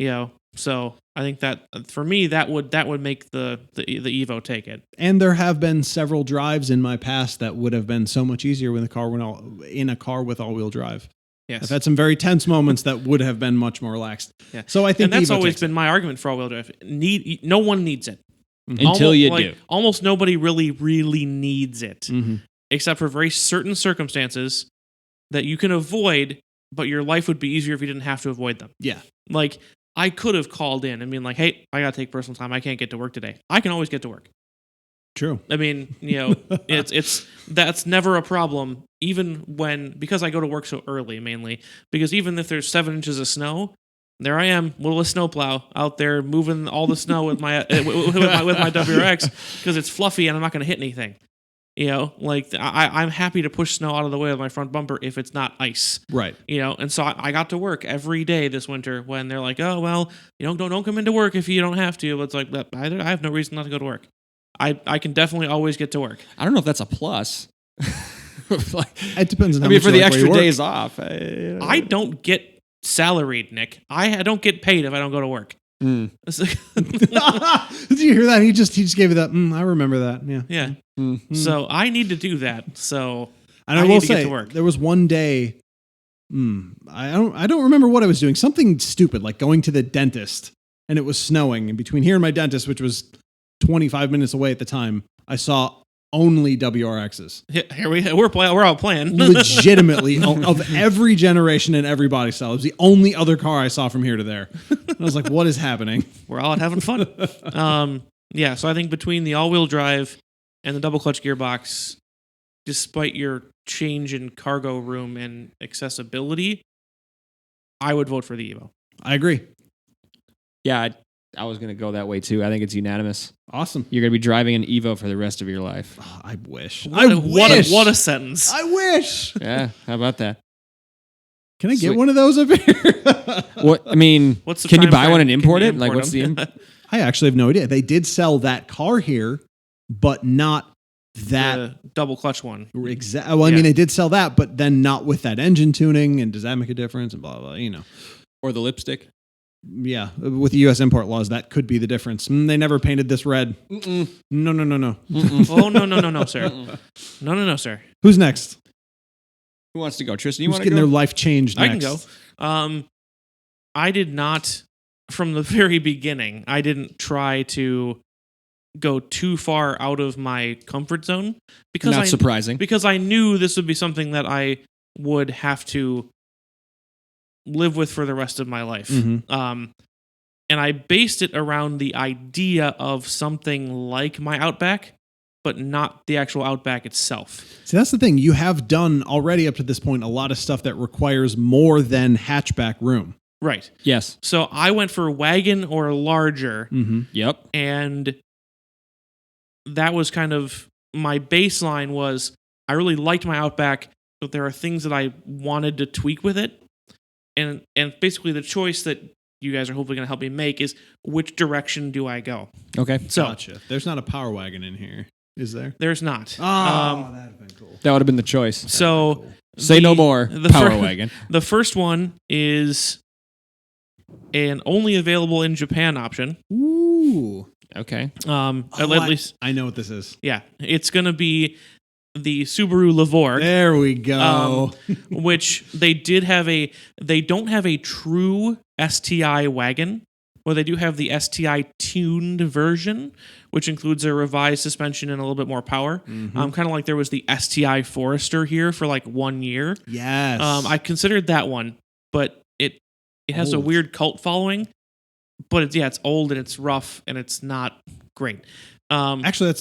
So I think that for me that would make the Evo take it. And there have been several drives in my past that would have been so much easier when in a car with all-wheel drive. Yes. I've had some very tense moments that would have been much more relaxed. Yeah. So I think, and that's always been my argument for all-wheel drive. No one needs it. Until you do. Almost nobody really needs it, except for very certain circumstances that you can avoid, but your life would be easier if you didn't have to avoid them. Yeah. Like, I could have called in and been like, hey, I got to take personal time. I can't get to work today. I can always get to work. True. I mean, that's never a problem, even because I go to work so early, mainly. Because even if there's 7 inches of snow, there I am, little snowplow out there moving all the snow with my WRX because it's fluffy and I'm not going to hit anything. I'm happy to push snow out of the way of my front bumper if it's not ice. Right. And so I got to work every day this winter when they're like, oh well, don't come into work if you don't have to. But it's like, I have no reason not to go to work. I can definitely always get to work. I don't know if that's a plus. It depends on how much for the extra you days off. I don't get salaried, Nick. I don't get paid if I don't go to work. Did you hear that? He just gave you that. I remember that. Yeah. Yeah. So I need to do that. So and I will say, get to work. There was one day. I don't remember what I was doing. Something stupid like going to the dentist, and it was snowing. And between here and my dentist, which was 25 minutes away at the time, I saw only WRXs. Here we're all playing. Legitimately, of every generation and every body style. It was the only other car I saw from here to there. And I was like, what is happening? We're all out having fun. So I think between the all-wheel drive and the double clutch gearbox, despite your change in cargo room and accessibility, I would vote for the Evo. I agree. Yeah, I was going to go that way too. I think it's unanimous. Awesome. You're going to be driving an Evo for the rest of your life. Oh, I wish. What a sentence. I wish. Yeah, how about that? Can I get one of those up here? What? I mean, can you buy one and import it? Like, what's the? I actually have no idea. They did sell that car here, but not that the double clutch one. Exactly. Well, I mean, they did sell that, but then not with that engine tuning. And does that make a difference? And blah blah. Or the lipstick. Yeah, with the U.S. import laws, that could be the difference. They never painted this red. No. Oh, no, sir. No, sir. Who's next? Who wants to go? Tristan, you want to getting go? Their life changed next? I can go. I did not, from the very beginning, I didn't try to go too far out of my comfort zone. Not surprising. Because I knew this would be something that I would have to live with for the rest of my life. And I based it around the idea of something like my Outback, but not the actual Outback itself. See, that's the thing. You have done already up to this point a lot of stuff that requires more than hatchback room. Right. Yes. So I went for wagon or larger, Yep. and that was kind of my baseline was I really liked my Outback, but there are things that I wanted to tweak with it. And basically the choice that you guys are hopefully going to help me make is which direction do I go? Okay. So Gotcha. There's not a power wagon in here, is there? there's not. that'd have been cool. That would have been the choice. So Say no more. Power wagon. The first one is an only available in Japan option. Ooh. Okay. At least I know what this is. yeah, it's going to be the Subaru Levorg. There we go. Which they don't have a true STI wagon, but they do have the STI tuned version, which includes a revised suspension and a little bit more power. Kind of like there was the STI Forester here for like 1 year. Yes. I considered that one, but it has a Old. weird cult following. But it's old and it's rough and it's not great. Actually,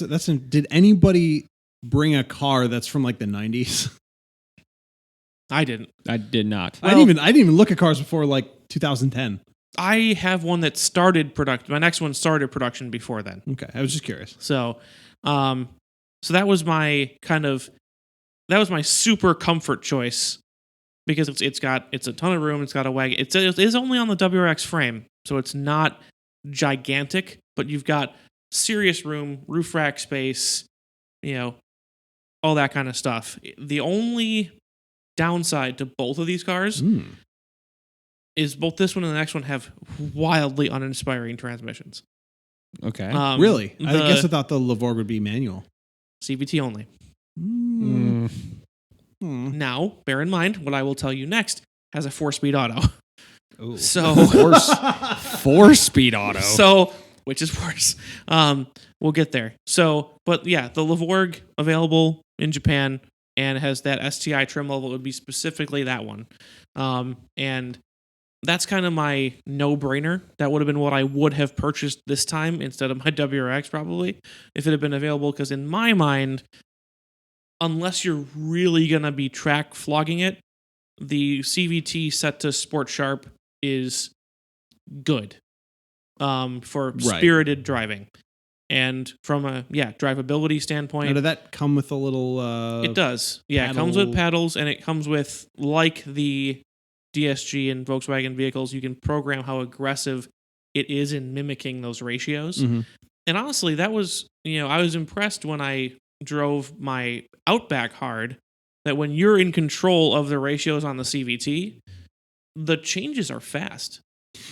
did anybody bring a car that's from like the 90s? I didn't. I did not. I didn't even look at cars before like 2010. I have one that started production. My next one started production before then. Okay, I was just curious. So that was my super comfort choice because it's a ton of room. It's got a wagon. It is only on the WRX frame, so it's not gigantic, but you've got serious room, roof rack space, all that kind of stuff. The only downside to both of these cars is both this one and the next one have wildly uninspiring transmissions. Okay. Really? I guess I thought the Levorg would be manual. CVT only. Now, bear in mind, what I will tell you next has a 4-speed auto. Ooh. So Four-speed auto. So, which is worse. We'll get there. So, but yeah, the Levorg available in Japan and has that STI trim level. It would be specifically that one. And that's kind of my no-brainer. That would have been what I would have purchased this time instead of my WRX probably if it had been available. Because in my mind, unless you're really going to be track flogging it, the CVT set to Sport Sharp is good for spirited driving. And from a drivability standpoint, now, did that come with a little? It does. Yeah, it comes with paddles, and it comes with, like the DSG and Volkswagen vehicles, you can program how aggressive it is in mimicking those ratios. And honestly, that was I was impressed when I drove my Outback hard that when you're in control of the ratios on the CVT, the changes are fast.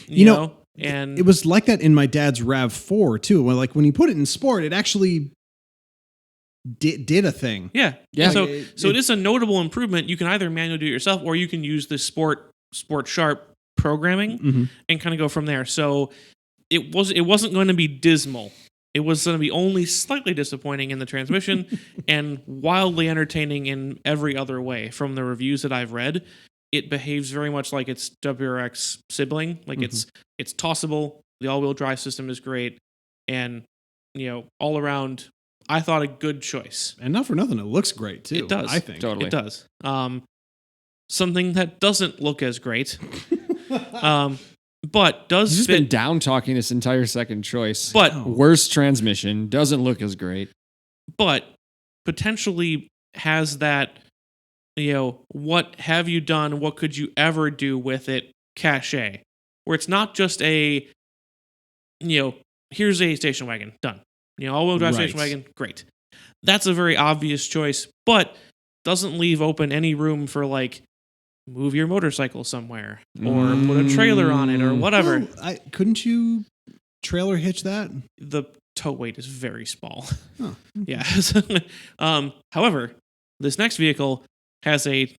You know. And it was like that in my dad's RAV4 too. Like when you put it in sport, it actually did a thing. Yeah. So it is a notable improvement. You can either manually do it yourself, or you can use the Sport Sharp programming and kind of go from there. So it wasn't going to be dismal. It was going to be only slightly disappointing in the transmission and wildly entertaining in every other way. From the reviews that I've read, it behaves very much like its WRX sibling. Like it's tossable. The all-wheel drive system is great, and all around, I thought a good choice. And not for nothing, it looks great too. It does. I think totally It does. Something that doesn't look as great, but does He's just fit. been down talking this entire second choice. But worst transmission, doesn't look as great. But potentially has that. What have you done? What could you ever do with it? Cachet, where it's not just a, here's a station wagon, done. All-wheel drive station wagon, great. That's a very obvious choice, but doesn't leave open any room for like move your motorcycle somewhere or put a trailer on it or whatever. Well, couldn't you trailer hitch that? The tow weight is very small. Oh, yeah. However, this next vehicle has a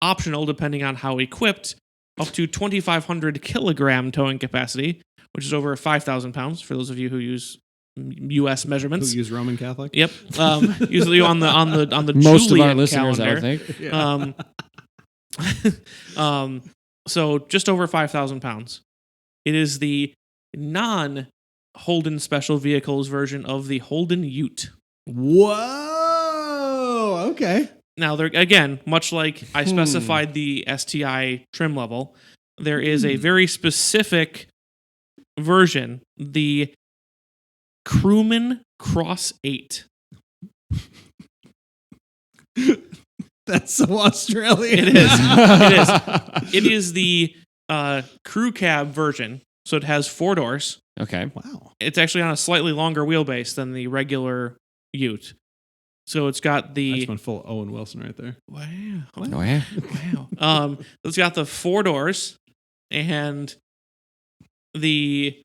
optional, depending on how equipped, up to 2,500 kilogram towing capacity, which is over 5,000 pounds for those of you who use U.S. measurements. Who use Roman Catholic? Yep. Usually on the Most Julian of our listeners, calendar. I think. Yeah. So just over 5,000 pounds. It is the non-Holden Special Vehicles version of the Holden Ute. Whoa. Okay. Now, there again, much like I specified the STI trim level, there is a very specific version, the Crewman Cross 8. That's so Australian. It is. It is. It is the crew cab version, so it has 4 doors. Okay. Wow. It's actually on a slightly longer wheelbase than the regular Ute. So it's got I the just went full Owen Wilson right there. wow, Oh yeah. wow. It's got the 4 doors and the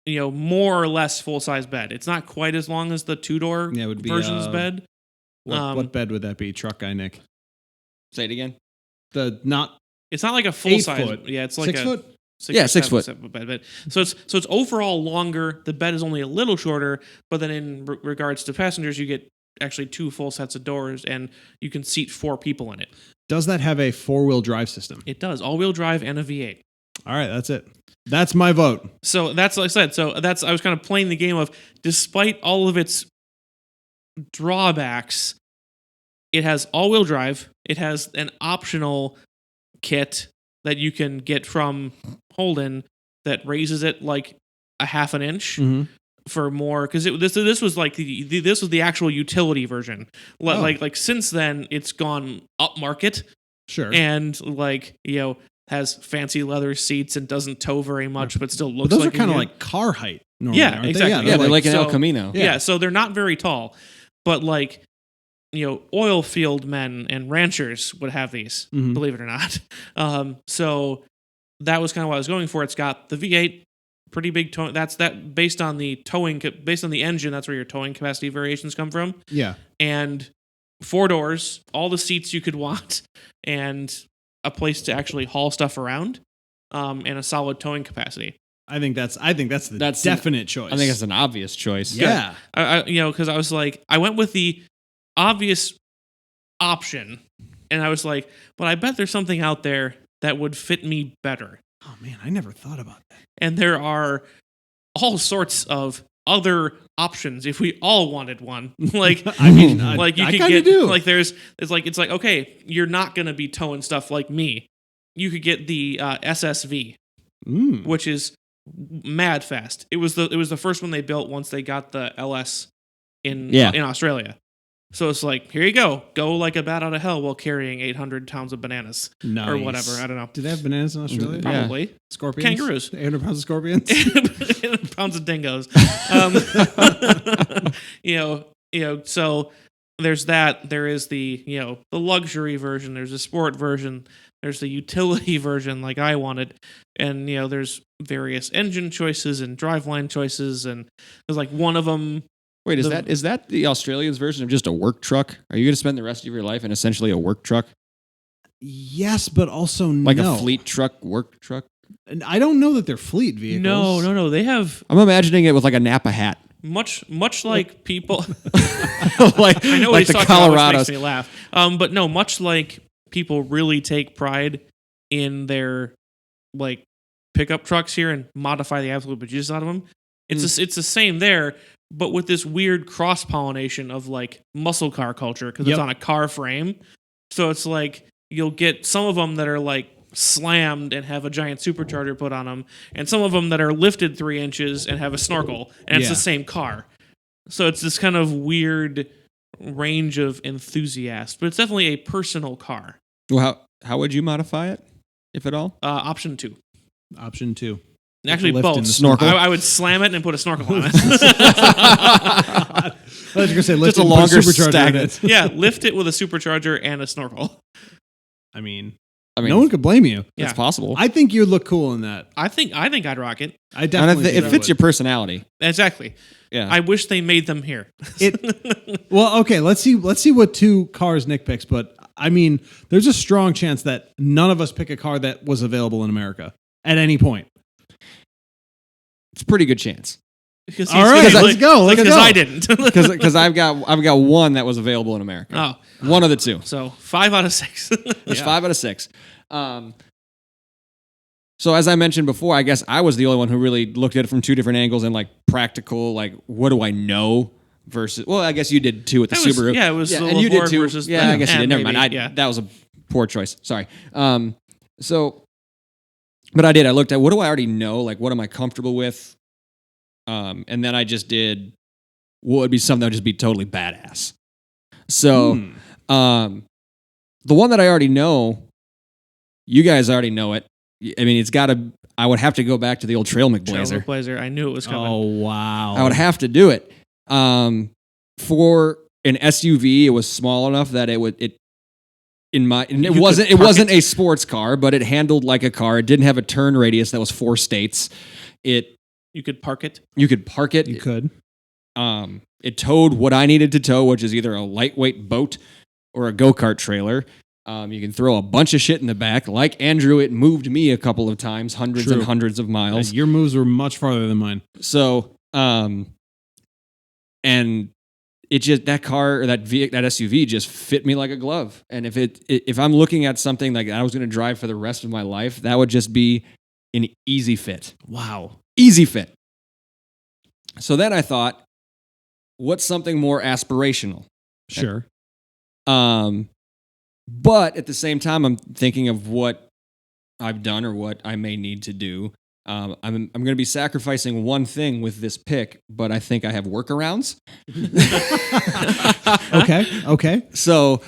more or less full size bed. It's not quite as long as the 2-door Yeah, it would be, version's bed. What bed would that be? Truck guy Nick. Say it again. The not It's not like a full 8 size. foot. Yeah, it's like 6 foot. 6 Yeah, or 6 foot. 7 bed. So it's overall longer. The bed is only a little shorter, but then in regards to passengers, you get actually 2 full sets of doors, and you can seat 4 people in it. Does that have a 4-wheel drive system? It does all-wheel drive and a V8. All right, that's it. That's my vote. So that's like I said. So I was kind of playing the game of, despite all of its drawbacks, it has all-wheel drive. It has an optional kit that you can get from Holden that raises it like a half an inch for more, because this was like this was the actual utility version. Like since then it's gone up market Sure. and has fancy leather seats and doesn't tow very much, but still looks But those like are kind of a like car height. Normally, Yeah, aren't they? exactly. Yeah, they're like an El so- Camino. yeah, so they're not very tall, but oil field men and ranchers would have these, Mhm. believe it or not. So that was kind of what I was going for. It's got the V8, pretty big towing. That's that based on the engine. That's where your towing capacity variations come from. Yeah. And 4 doors, all the seats you could want, and a place to actually haul stuff around, and a solid towing capacity. I think that's the definite choice. I think it's an obvious choice. Yeah. Because I was like, I went with the obvious option, and I was like, but I bet there's something out there that would fit me better. Oh man, I never thought about that. And there are all sorts of other options if we all wanted one. Like, I mean, like you I could kinda get do. like it's like okay, you're not gonna be towing stuff like me. You could get the SSV, which is mad fast. It was the first one they built once they got the LS in Australia. So it's like, here you go like a bat out of hell while carrying 800 pounds of bananas or whatever. I don't know. Do they have bananas in Australia? Probably. Scorpions? Kangaroos. 800 pounds of scorpions? 800 pounds of dingoes. So there's that. There is the the luxury version. There's a sport version. There's the utility version, like I wanted, and there's various engine choices and driveline choices, and there's like one of them. Wait, is that the Australians' version of just a work truck? Are you going to spend the rest of your life in essentially a work truck? Yes, but also Like no. a fleet truck, work truck? And I don't know that they're fleet vehicles. No. They have I'm imagining it with like a Napa hat. much like people. like I know what like he's the talking about, which Colorados. makes me laugh. But no, much like people really take pride in their like pickup trucks here and modify the absolute bejesus out of them. It's the same there, but with this weird cross pollination of like muscle car culture because it's on a car frame. So it's like you'll get some of them that are like slammed and have a giant supercharger put on them, and some of them that are lifted 3 inches and have a snorkel, and it's the same car. So it's this kind of weird range of enthusiasts, but it's definitely a personal car. Well, how would you modify it, if at all? Option 2. Option 2. Actually, Lift both. in the Snorkel. I would slam it and put a snorkel on it. I was going to say, lift Just a and put longer supercharger in stagnant. it. Yeah, lift it with a supercharger and a snorkel. I mean, I mean, no one could blame you. it's Yeah. possible. I think you'd look cool in that. I think I'd rock it. I And definitely it think I fits your would. personality. Exactly. Yeah. I wish they made them here. Well, okay, let's see what 2 cars Nick picks, but I mean, there's a strong chance that none of us pick a car that was available in America at any point. It's a pretty good chance. Because All right, let's go. Let's Because go. I didn't. Because I've got one that was available in America. Oh, One of the 2. so 5 out of 6. There's 5 out of 6. So as I mentioned before, I guess I was the only one who really looked at it from 2 different angles and like practical, like what do I know? versus. Well, I guess you did too with the That was- Subaru. yeah, it was the and you did Lavore too. versus Yeah, the I guess you M, did. Never mind. maybe, yeah. That was a poor choice. Sorry. But I did. I looked at what do I already know? Like, what am I comfortable with? And then I just did what would be something that would just be totally badass. So, the one that I already know, you guys already know it. I mean, it's got to. I would have to go back to the old Trail McBlazer. Blazer. I knew it was coming. Oh wow! I would have to do it. For an SUV, it was small enough that it wasn't a sports car, but it handled like a car. It didn't have a turn radius that was 4 states. You could park it. You could park it. You could. It towed what I needed to tow, which is either a lightweight boat or a go-kart trailer. You can throw a bunch of shit in the back. Like Andrew, it moved me a couple of times, hundreds and hundreds of miles. Your moves were much farther than mine. So, and it just that car or that SUV just fit me like a glove. And if I'm looking at something like I was going to drive for the rest of my life, that would just be an easy fit. Wow, easy fit. So then I thought, what's something more aspirational? Sure. But at the same time, I'm thinking of what I've done or what I may need to do. I'm going to be sacrificing one thing with this pick, but I think I have workarounds. Okay. So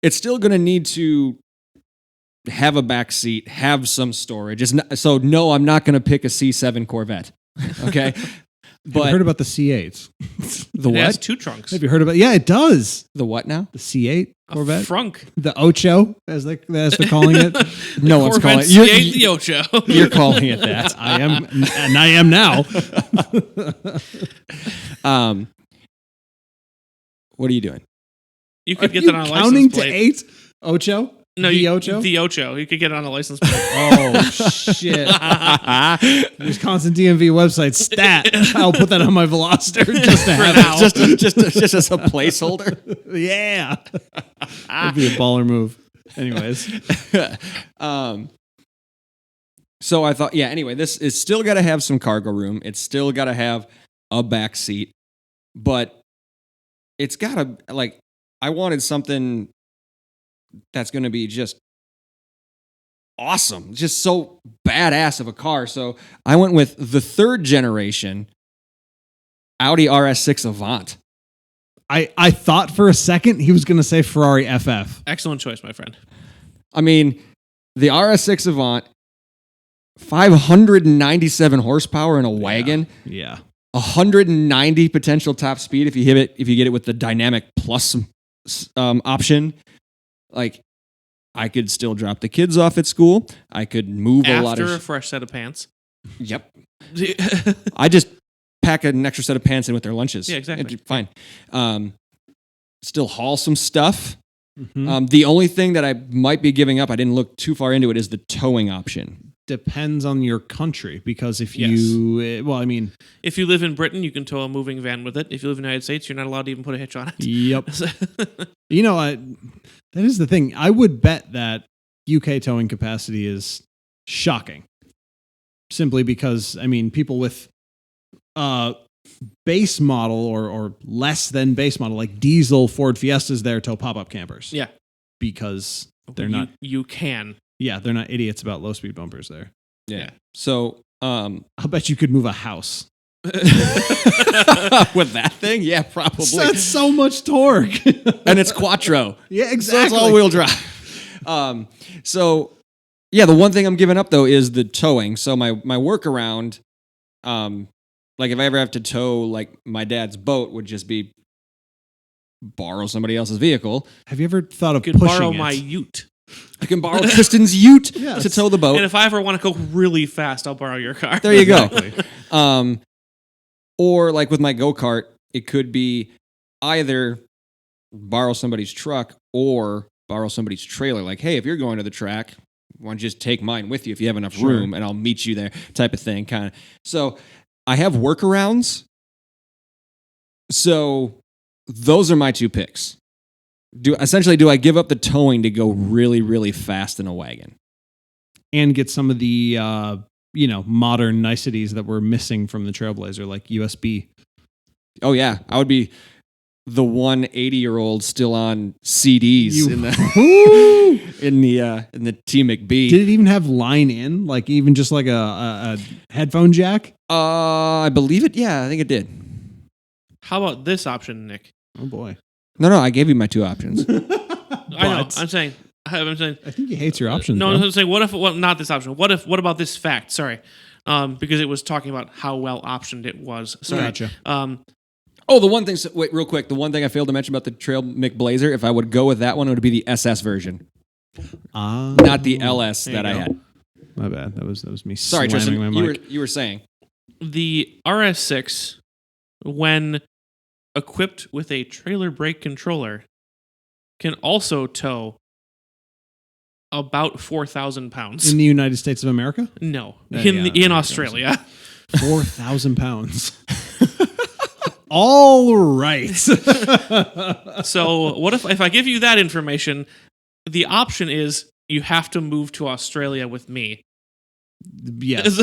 it's still going to need to have a back seat, have some storage. No, I'm not going to pick a C7 Corvette. Okay. Have you heard about the C8s? The It what? has 2 trunks. Have you heard about? Yeah, it does. The what now? The C8 Corvette, Trunk. the Ocho, as they're calling it. No one's calling it. C8 the Ocho. You're calling it that. I am, and I am now. What are you doing? You could get Are that on a you license counting plate. to 8? Ocho? No, the Ocho? The Ocho. You could get it on a license plate. Oh shit! Wisconsin DMV website stat. I'll put that on my Veloster just to have now. it. just as a placeholder. Yeah, that'd be a baller move. Anyways, so I thought, yeah. Anyway, this is still got to have some cargo room. It's still got to have a back seat, but it's got to I wanted something that's going to be just awesome, just so badass of a car. So I went with the 3rd generation Audi RS6 Avant. I thought for a second he was going to say Ferrari FF. Excellent choice, my friend. I mean, the RS6 Avant, 597 horsepower in a wagon. Yeah. 190 potential top speed if you get it with the dynamic plus option. Like, I could still drop the kids off at school. I could move a lot of After a fresh set of pants. Yep. I just pack an extra set of pants in with their lunches. Yeah, exactly. It's fine. Still haul some stuff. Mm-hmm. The only thing that I might be giving up, I didn't look too far into it, is the towing option. Depends on your country, because if Yes. If you live in Britain, you can tow a moving van with it. If you live in the United States, you're not allowed to even put a hitch on it. Yep. That is the thing. I would bet that UK towing capacity is shocking. Simply because, people with base model or less than base model, like diesel Ford Fiestas there, tow pop-up campers. Yeah. Because they're not... You can. Yeah, they're not idiots about low-speed bumpers there. Yeah. So... I'll bet you could move a house. With that thing? Yeah, probably. That's so much torque. And it's quattro. Yeah, exactly. So it's all-wheel drive. So, yeah, the one thing I'm giving up, though, is the towing. So my workaround, if I ever have to tow, my dad's boat, would just be borrow somebody else's vehicle. Have you ever thought of You could pushing borrow it? my ute. I can borrow Kristen's ute Yes. to tow the boat. And if I ever want to go really fast, I'll borrow your car. There you go. Exactly. Or with my go-kart, it could be either borrow somebody's truck or borrow somebody's trailer. Like, hey, if you're going to the track, why don't you just take mine with you if you have enough room, and I'll meet you there, type of thing. Kind of. So I have workarounds. So those are my 2 picks. Do I give up the towing to go really, really fast in a wagon? And get some of the modern niceties that we're missing from the Trailblazer, like USB Oh yeah, I would be the 180-year-old still on CDs in the T McBee. Did it even have line in, like even just like a headphone jack? I believe it. Yeah, I think it did. How about this option, Nick? Oh boy. No, I gave you my two options. I know. I'm saying. I think he hates your options. No, bro. I'm saying. Not this option? What about this fact? Sorry, because it was talking about how well optioned it was. Sorry. Gotcha. The one thing. Wait, real quick. The one thing I failed to mention about the Trail McBlazer, if I would go with that one, it would be the SS version, not the LS that I had. My bad. That was me. Sorry, slamming Tristan. my mic. You were saying The RS6, when equipped with a trailer brake controller, can also tow about 4,000 pounds. In the United States of America? No, Yeah, in Australia. 4,000 pounds. All right. So what if I give you that information? The option is you have to move to Australia with me. Yes.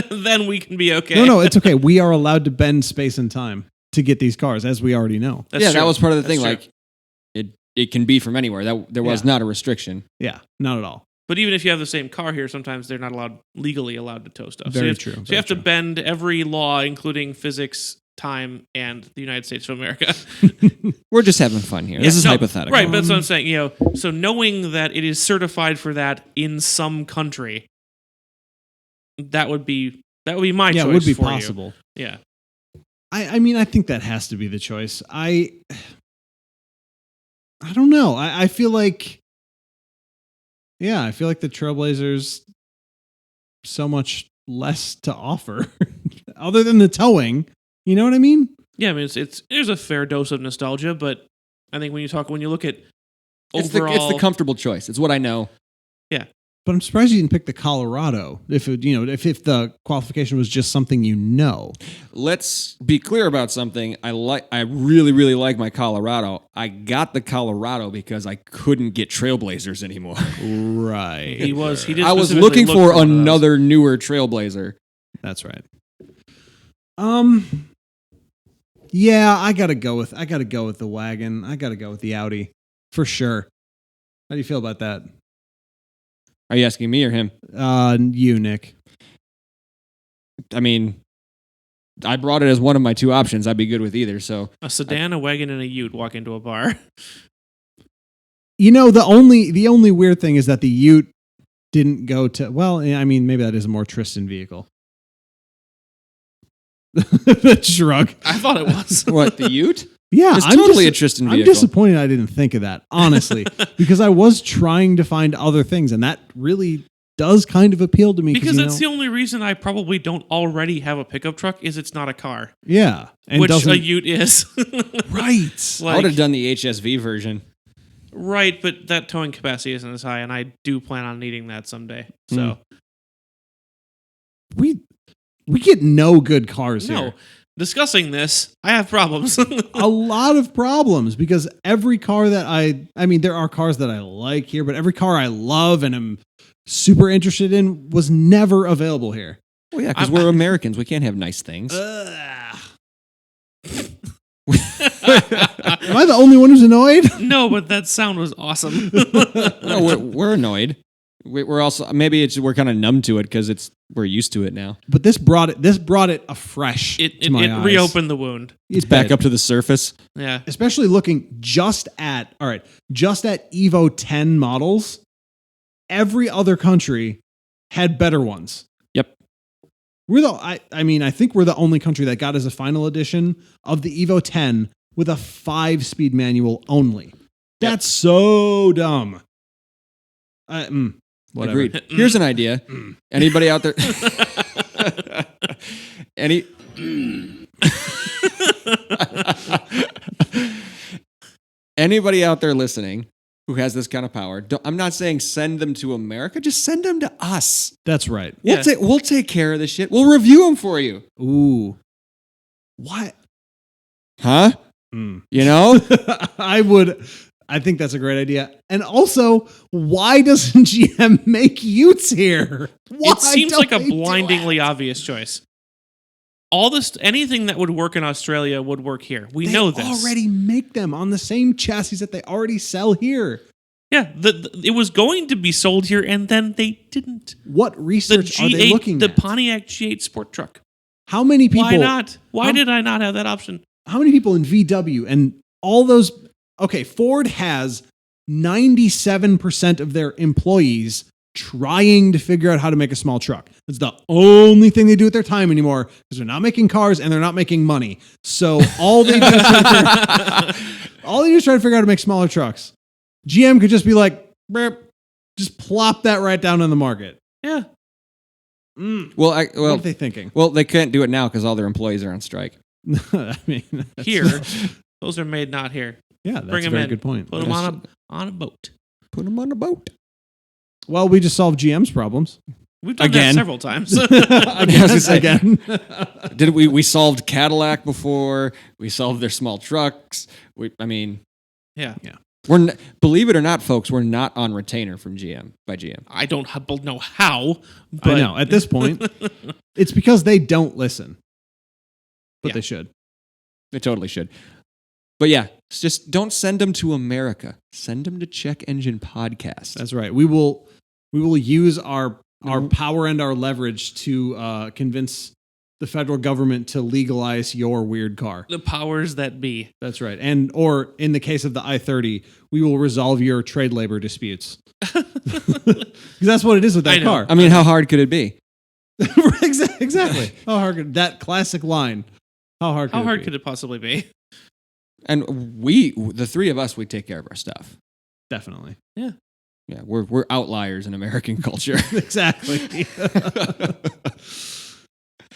Then we can be okay. No, it's okay. We are allowed to bend space and time to get these cars, as we already know. That's yeah, true. that was part of the That's thing. true. Like it can be from anywhere. There was Yeah. not a restriction. Yeah, not at all. But even if you have the same car here, sometimes they're not legally allowed to tow stuff. Very so true. So you very have to true. bend every law, including physics, time, and the United States of America. We're just having fun here. This is hypothetical. Right, but that's what I'm saying. So knowing that it is certified for that in some country, that would be my choice. Yeah, it would be for possible. You. Yeah. I mean, I think that has to be the choice. I don't know. I feel like, I feel like the Trailblazers so much less to offer other than the towing. You know what I mean? Yeah, I mean there's a fair dose of nostalgia, but I think when you look at It's overall, the comfortable choice. It's what I know. But I'm surprised you didn't pick the Colorado. If the qualification was just something you know. Let's be clear about something. I really, really like my Colorado. I got the Colorado because I couldn't get Trailblazers anymore. Right. he did. I was specifically looking look for one of those. another newer Trailblazer. That's right. Yeah, I gotta go with the wagon. I gotta go with the Audi for sure. How do you feel about that? Are you asking me or him? You, Nick. I mean, I brought it as one of my two options. I'd be good with either. So A sedan, a wagon, and a ute walk into a bar. You know, the only weird thing is that the Ute didn't go to. Well, I mean, maybe that is a more Tristan vehicle. The shrug. I thought it was. what, the Ute? Yeah, It's totally a Tristan I'm vehicle. disappointed I didn't think of that, honestly, because I was trying to find other things, and that really does kind of appeal to me. Because that's the only reason I probably don't already have a pickup truck is it's not a car, yeah, and which doesn't a ute is. right. I would have done the HSV version. Right, but that towing capacity isn't as high, and I do plan on needing that someday. So We get no good cars no. here. Discussing this, I have problems. A lot of problems because every car that I mean, there are cars that I like here, but every car I love and am super interested in was never available here. Well, yeah, because we're Americans. We can't have nice things. Am I the only one who's annoyed? No, but that sound was awesome. No, we're annoyed. We're also we're kind of numb to it because we're used to it now. But this brought it afresh to my eyes. Reopened the wound. It's back up to the surface. Yeah. Especially looking just at Evo 10 models. Every other country had better ones. Yep. I think we're the only country that got as a final edition of the Evo 10 with a 5-speed manual only. That's so dumb. Whatever. Agreed. Here's an idea. Anybody out there? Anybody out there listening who has this kind of power? I'm not saying send them to America. Just send them to us. That's right. We'll take care of this shit. We'll review them for you. Ooh. What? Huh? You know? I think that's a great idea. And also, why doesn't GM make Utes here? Why It seems don't like a they do blindingly it? obvious choice. all this, anything that would work in Australia would work here. We know this. They already make them on the same chassis that they already sell here. Yeah, it was going to be sold here, and then they didn't. What research are they looking at? at? The Pontiac G8 Sport Truck. How many people? Why not? Why did I not have that option? How many people in VW and all those? Okay, Ford has 97% of their employees trying to figure out how to make a small truck. That's the only thing they do with their time anymore because they're not making cars and they're not making money. So all they do is try to figure out how to make smaller trucks. GM could just be like, burp, just plop that right down in the market. Yeah. What are they thinking? Well, they can't do it now because all their employees are on strike. I mean, here, those are made not here. Yeah, that's Bring a them very in. good point. Put them on a boat. Put them on a boat. Well, we just solved GM's problems. We've done Again. that several times. Again. Did we solved Cadillac before? We solved their small trucks. Yeah. Believe it or not, folks, we're not on retainer from by GM. I don't know how. But I know. At this point, it's because they don't listen. But Yeah. they should. They totally should. But yeah, it's just don't send them to America. Send them to Check Engine Podcast. That's right. We will use our power and our leverage to convince the federal government to legalize your weird car. The powers that be. That's right. Or in the case of the I-30, we will resolve your trade labor disputes. Because that's what it is with that car. I mean, how hard could it be? Exactly. How hard could that classic line? How hard could it possibly be? And the three of us, we take care of our stuff. Definitely. Yeah. Yeah, we're outliers in American culture. Exactly.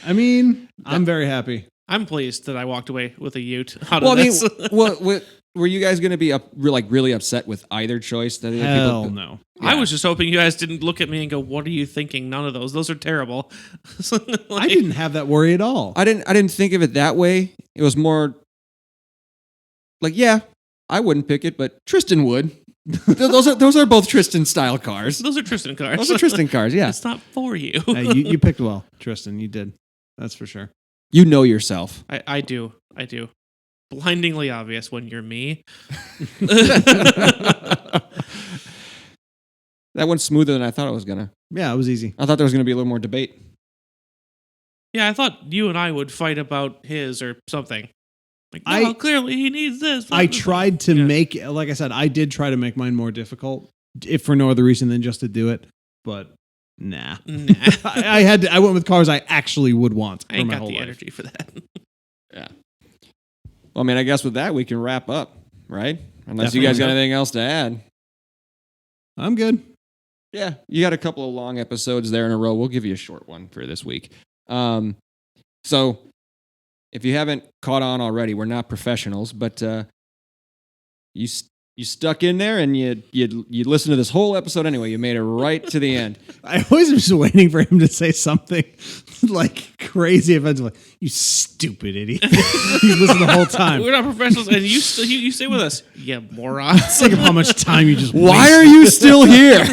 I mean, I'm very happy. I'm pleased that I walked away with a Ute out Well, of I mean, this. were you guys going to be really upset with either choice? That Hell no. Yeah. I was just hoping you guys didn't look at me and go, "What are you thinking? None of those. Those are terrible." I didn't have that worry at all. I didn't think of it that way. It was more like, yeah, I wouldn't pick it, but Tristan would. those are both Tristan style cars. Those are Tristan cars. Those are Tristan cars. Yeah, It's not for you. You picked well, Tristan. You did. That's for sure. you know yourself. I do. Blindingly obvious when you're me. That went smoother than I thought it was gonna. Yeah, it was easy. I thought there was gonna be a little more debate. Yeah, I thought you and I would fight about his or something. Like, no, clearly he needs this. I tried to make, like I said, I did try to make mine more difficult, if for no other reason than just to do it. But nah. I went with cars I actually would want. I ain't got the energy for that. Yeah. Well, I mean, I guess with that we can wrap up, right? Unless Definitely. you guys got anything else to add. I'm good. Yeah, you got a couple of long episodes there in a row. We'll give you a short one for this week. So if you haven't caught on already, we're not professionals, but you stuck in there and you listened to this whole episode anyway. You made it right to the end. I always was waiting for him to say something like crazy offensive, like, you stupid idiot. You listened the whole time. We're not professionals, and you stay with us, you morons. Think of how much time you just Why wasted. are you still here?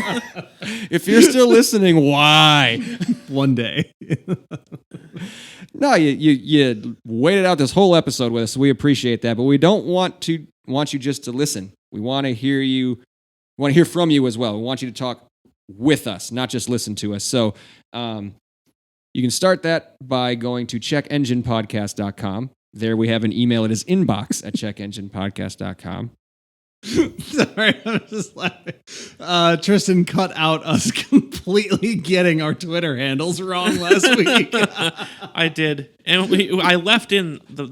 If you're still listening, why? One day. No, you waited out this whole episode with us, so we appreciate that. But we don't want you just to listen. We want to hear you. We want to hear from you as well. We want you to talk with us, not just listen to us. So you can start that by going to checkenginepodcast.com. There we have an email. It is inbox at checkenginepodcast.com. Sorry, I'm just laughing. Tristan cut out us completely getting our Twitter handles wrong last week. I did, and I left in the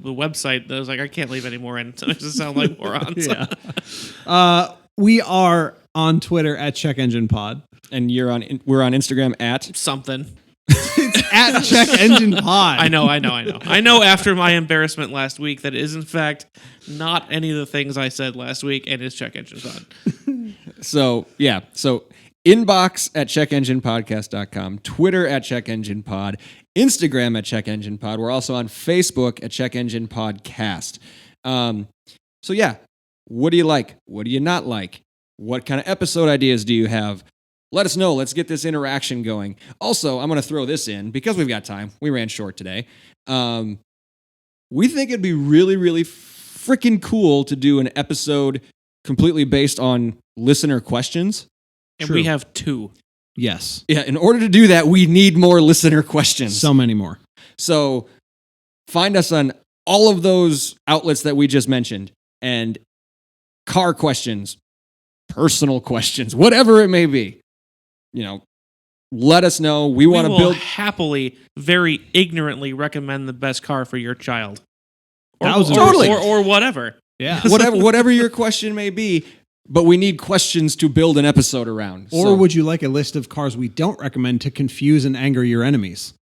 website. I was like, I can't leave any more in. So I just sound like morons. Yeah. We are on Twitter at Check Engine Pod, And we're on Instagram at Something. It's at Check Engine Pod. I know. I know after my embarrassment last week that it is in fact not any of the things I said last week, and it's Check Engine Pod. So inbox at checkenginepodcast.com, Twitter at checkenginepod, Instagram at checkenginepod. We're also on Facebook at Check Engine Podcast. So yeah, what do you like? What do you not like? What kind of episode ideas do you have? Let us know. Let's get this interaction going. Also, I'm going to throw this in because we've got time. We ran short today. We think it'd be really, really freaking cool to do an episode completely based on listener questions. And True. we have 2. Yes. Yeah, in order to do that, we need more listener questions. So many more. So find us on all of those outlets that we just mentioned, and car questions, personal questions, whatever it may be. Let us know. We want to will build. happily, very ignorantly recommend the best car for your child. Totally. Or whatever. Yeah. whatever your question may be, but we need questions to build an episode around. Or would you like a list of cars we don't recommend to confuse and anger your enemies?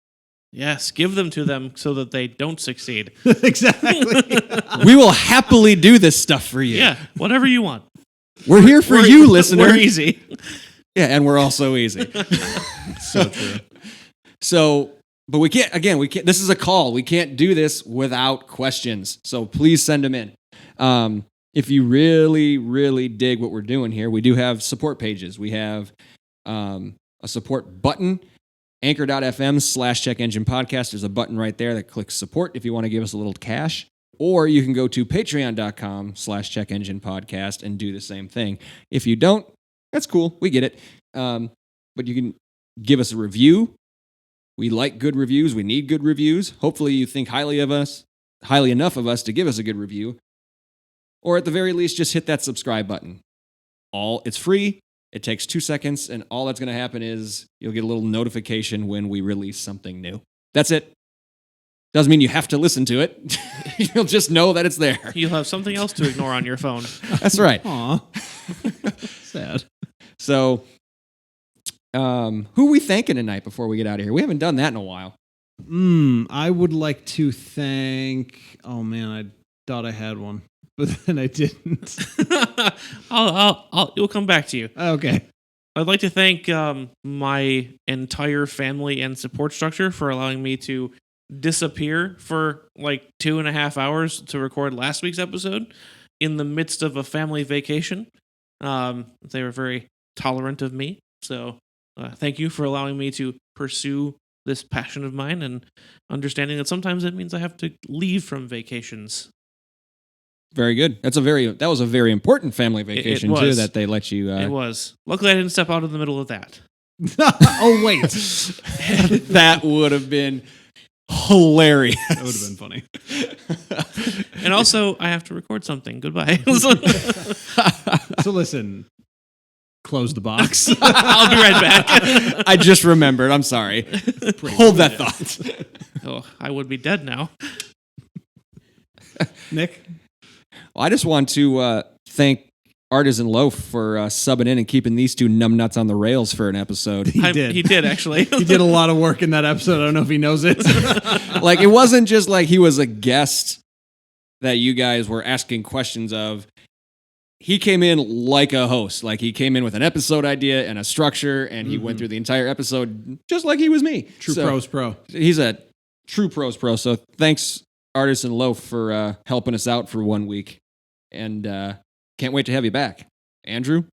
Yes, give them to them so that they don't succeed. Exactly. we will happily do this stuff for you. Yeah, whatever you want. We're here for you, listener. We're easy. Yeah, and we're also easy. So true. So, but we can't, this is a call. We can't do this without questions. So please send them in. If you really, really dig what we're doing here, we do have support pages. We have a support button, anchor.fm/check engine podcast. There's a button right there that clicks support if you want to give us a little cash. Or you can go to patreon.com/check engine podcast and do the same thing. If you don't, that's cool. We get it. But you can give us a review. We like good reviews. We need good reviews. Hopefully you think highly enough of us to give us a good review. Or at the very least, just hit that subscribe button. It's free. It takes 2 seconds, and all that's going to happen is you'll get a little notification when we release something new. That's it. Doesn't mean you have to listen to it. You'll just know that it's there. You'll have something else to ignore on your phone. That's right. Aw. Sad. So, who are we thanking tonight before we get out of here? We haven't done that in a while. I would like to thank... Oh, man, I thought I had one, but then I didn't. It'll come back to you. Okay. I'd like to thank my entire family and support structure for allowing me to disappear for like 2.5 hours to record last week's episode in the midst of a family vacation. They were very tolerant of me. So thank you for allowing me to pursue this passion of mine and understanding that sometimes it means I have to leave from vacations. Very good. That was a very important family vacation too. was. That they let you. It was. Luckily, I didn't step out in the middle of that. Oh, wait. That would have been hilarious. That would have been funny. And also, I have to record something. Goodbye. So listen, close the box. I'll be right back. I just remembered. I'm sorry. Hold that thought. Oh, I would be dead now. Nick? Well, I just want to thank Artisan Loaf for subbing in and keeping these two numbnuts on the rails for an episode. He did. He did, actually. He did a lot of work in that episode. I don't know if he knows it. Like, it wasn't just like he was a guest that you guys were asking questions of. He came in like a host. Like, he came in with an episode idea and a structure, and he went through the entire episode just like he was me. True So, pros pro. He's a true pros pro. So thanks, Artisan Loaf, for helping us out for 1 week. And can't wait to have you back. Andrew?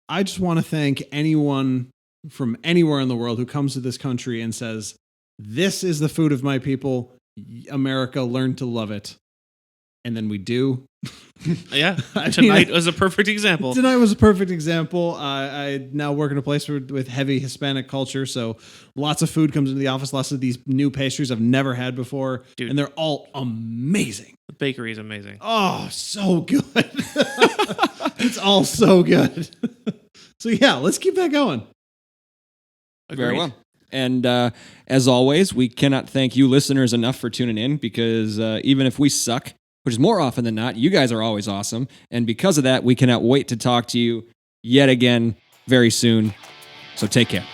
I just want to thank anyone from anywhere in the world who comes to this country and says, this is the food of my people. America, learn to love it. And then we do. Yeah. Tonight was a perfect example. Tonight was a perfect example. I now work in a place with heavy Hispanic culture, so lots of food comes into the office, lots of these new pastries I've never had before, Dude. and they're all amazing. The bakery is amazing. Oh, so good. It's all so good. So yeah, let's keep that going. Very well. And as always, we cannot thank you listeners enough for tuning in, because even if we suck, which is more often than not, you guys are always awesome. And because of that, we cannot wait to talk to you yet again very soon. So take care.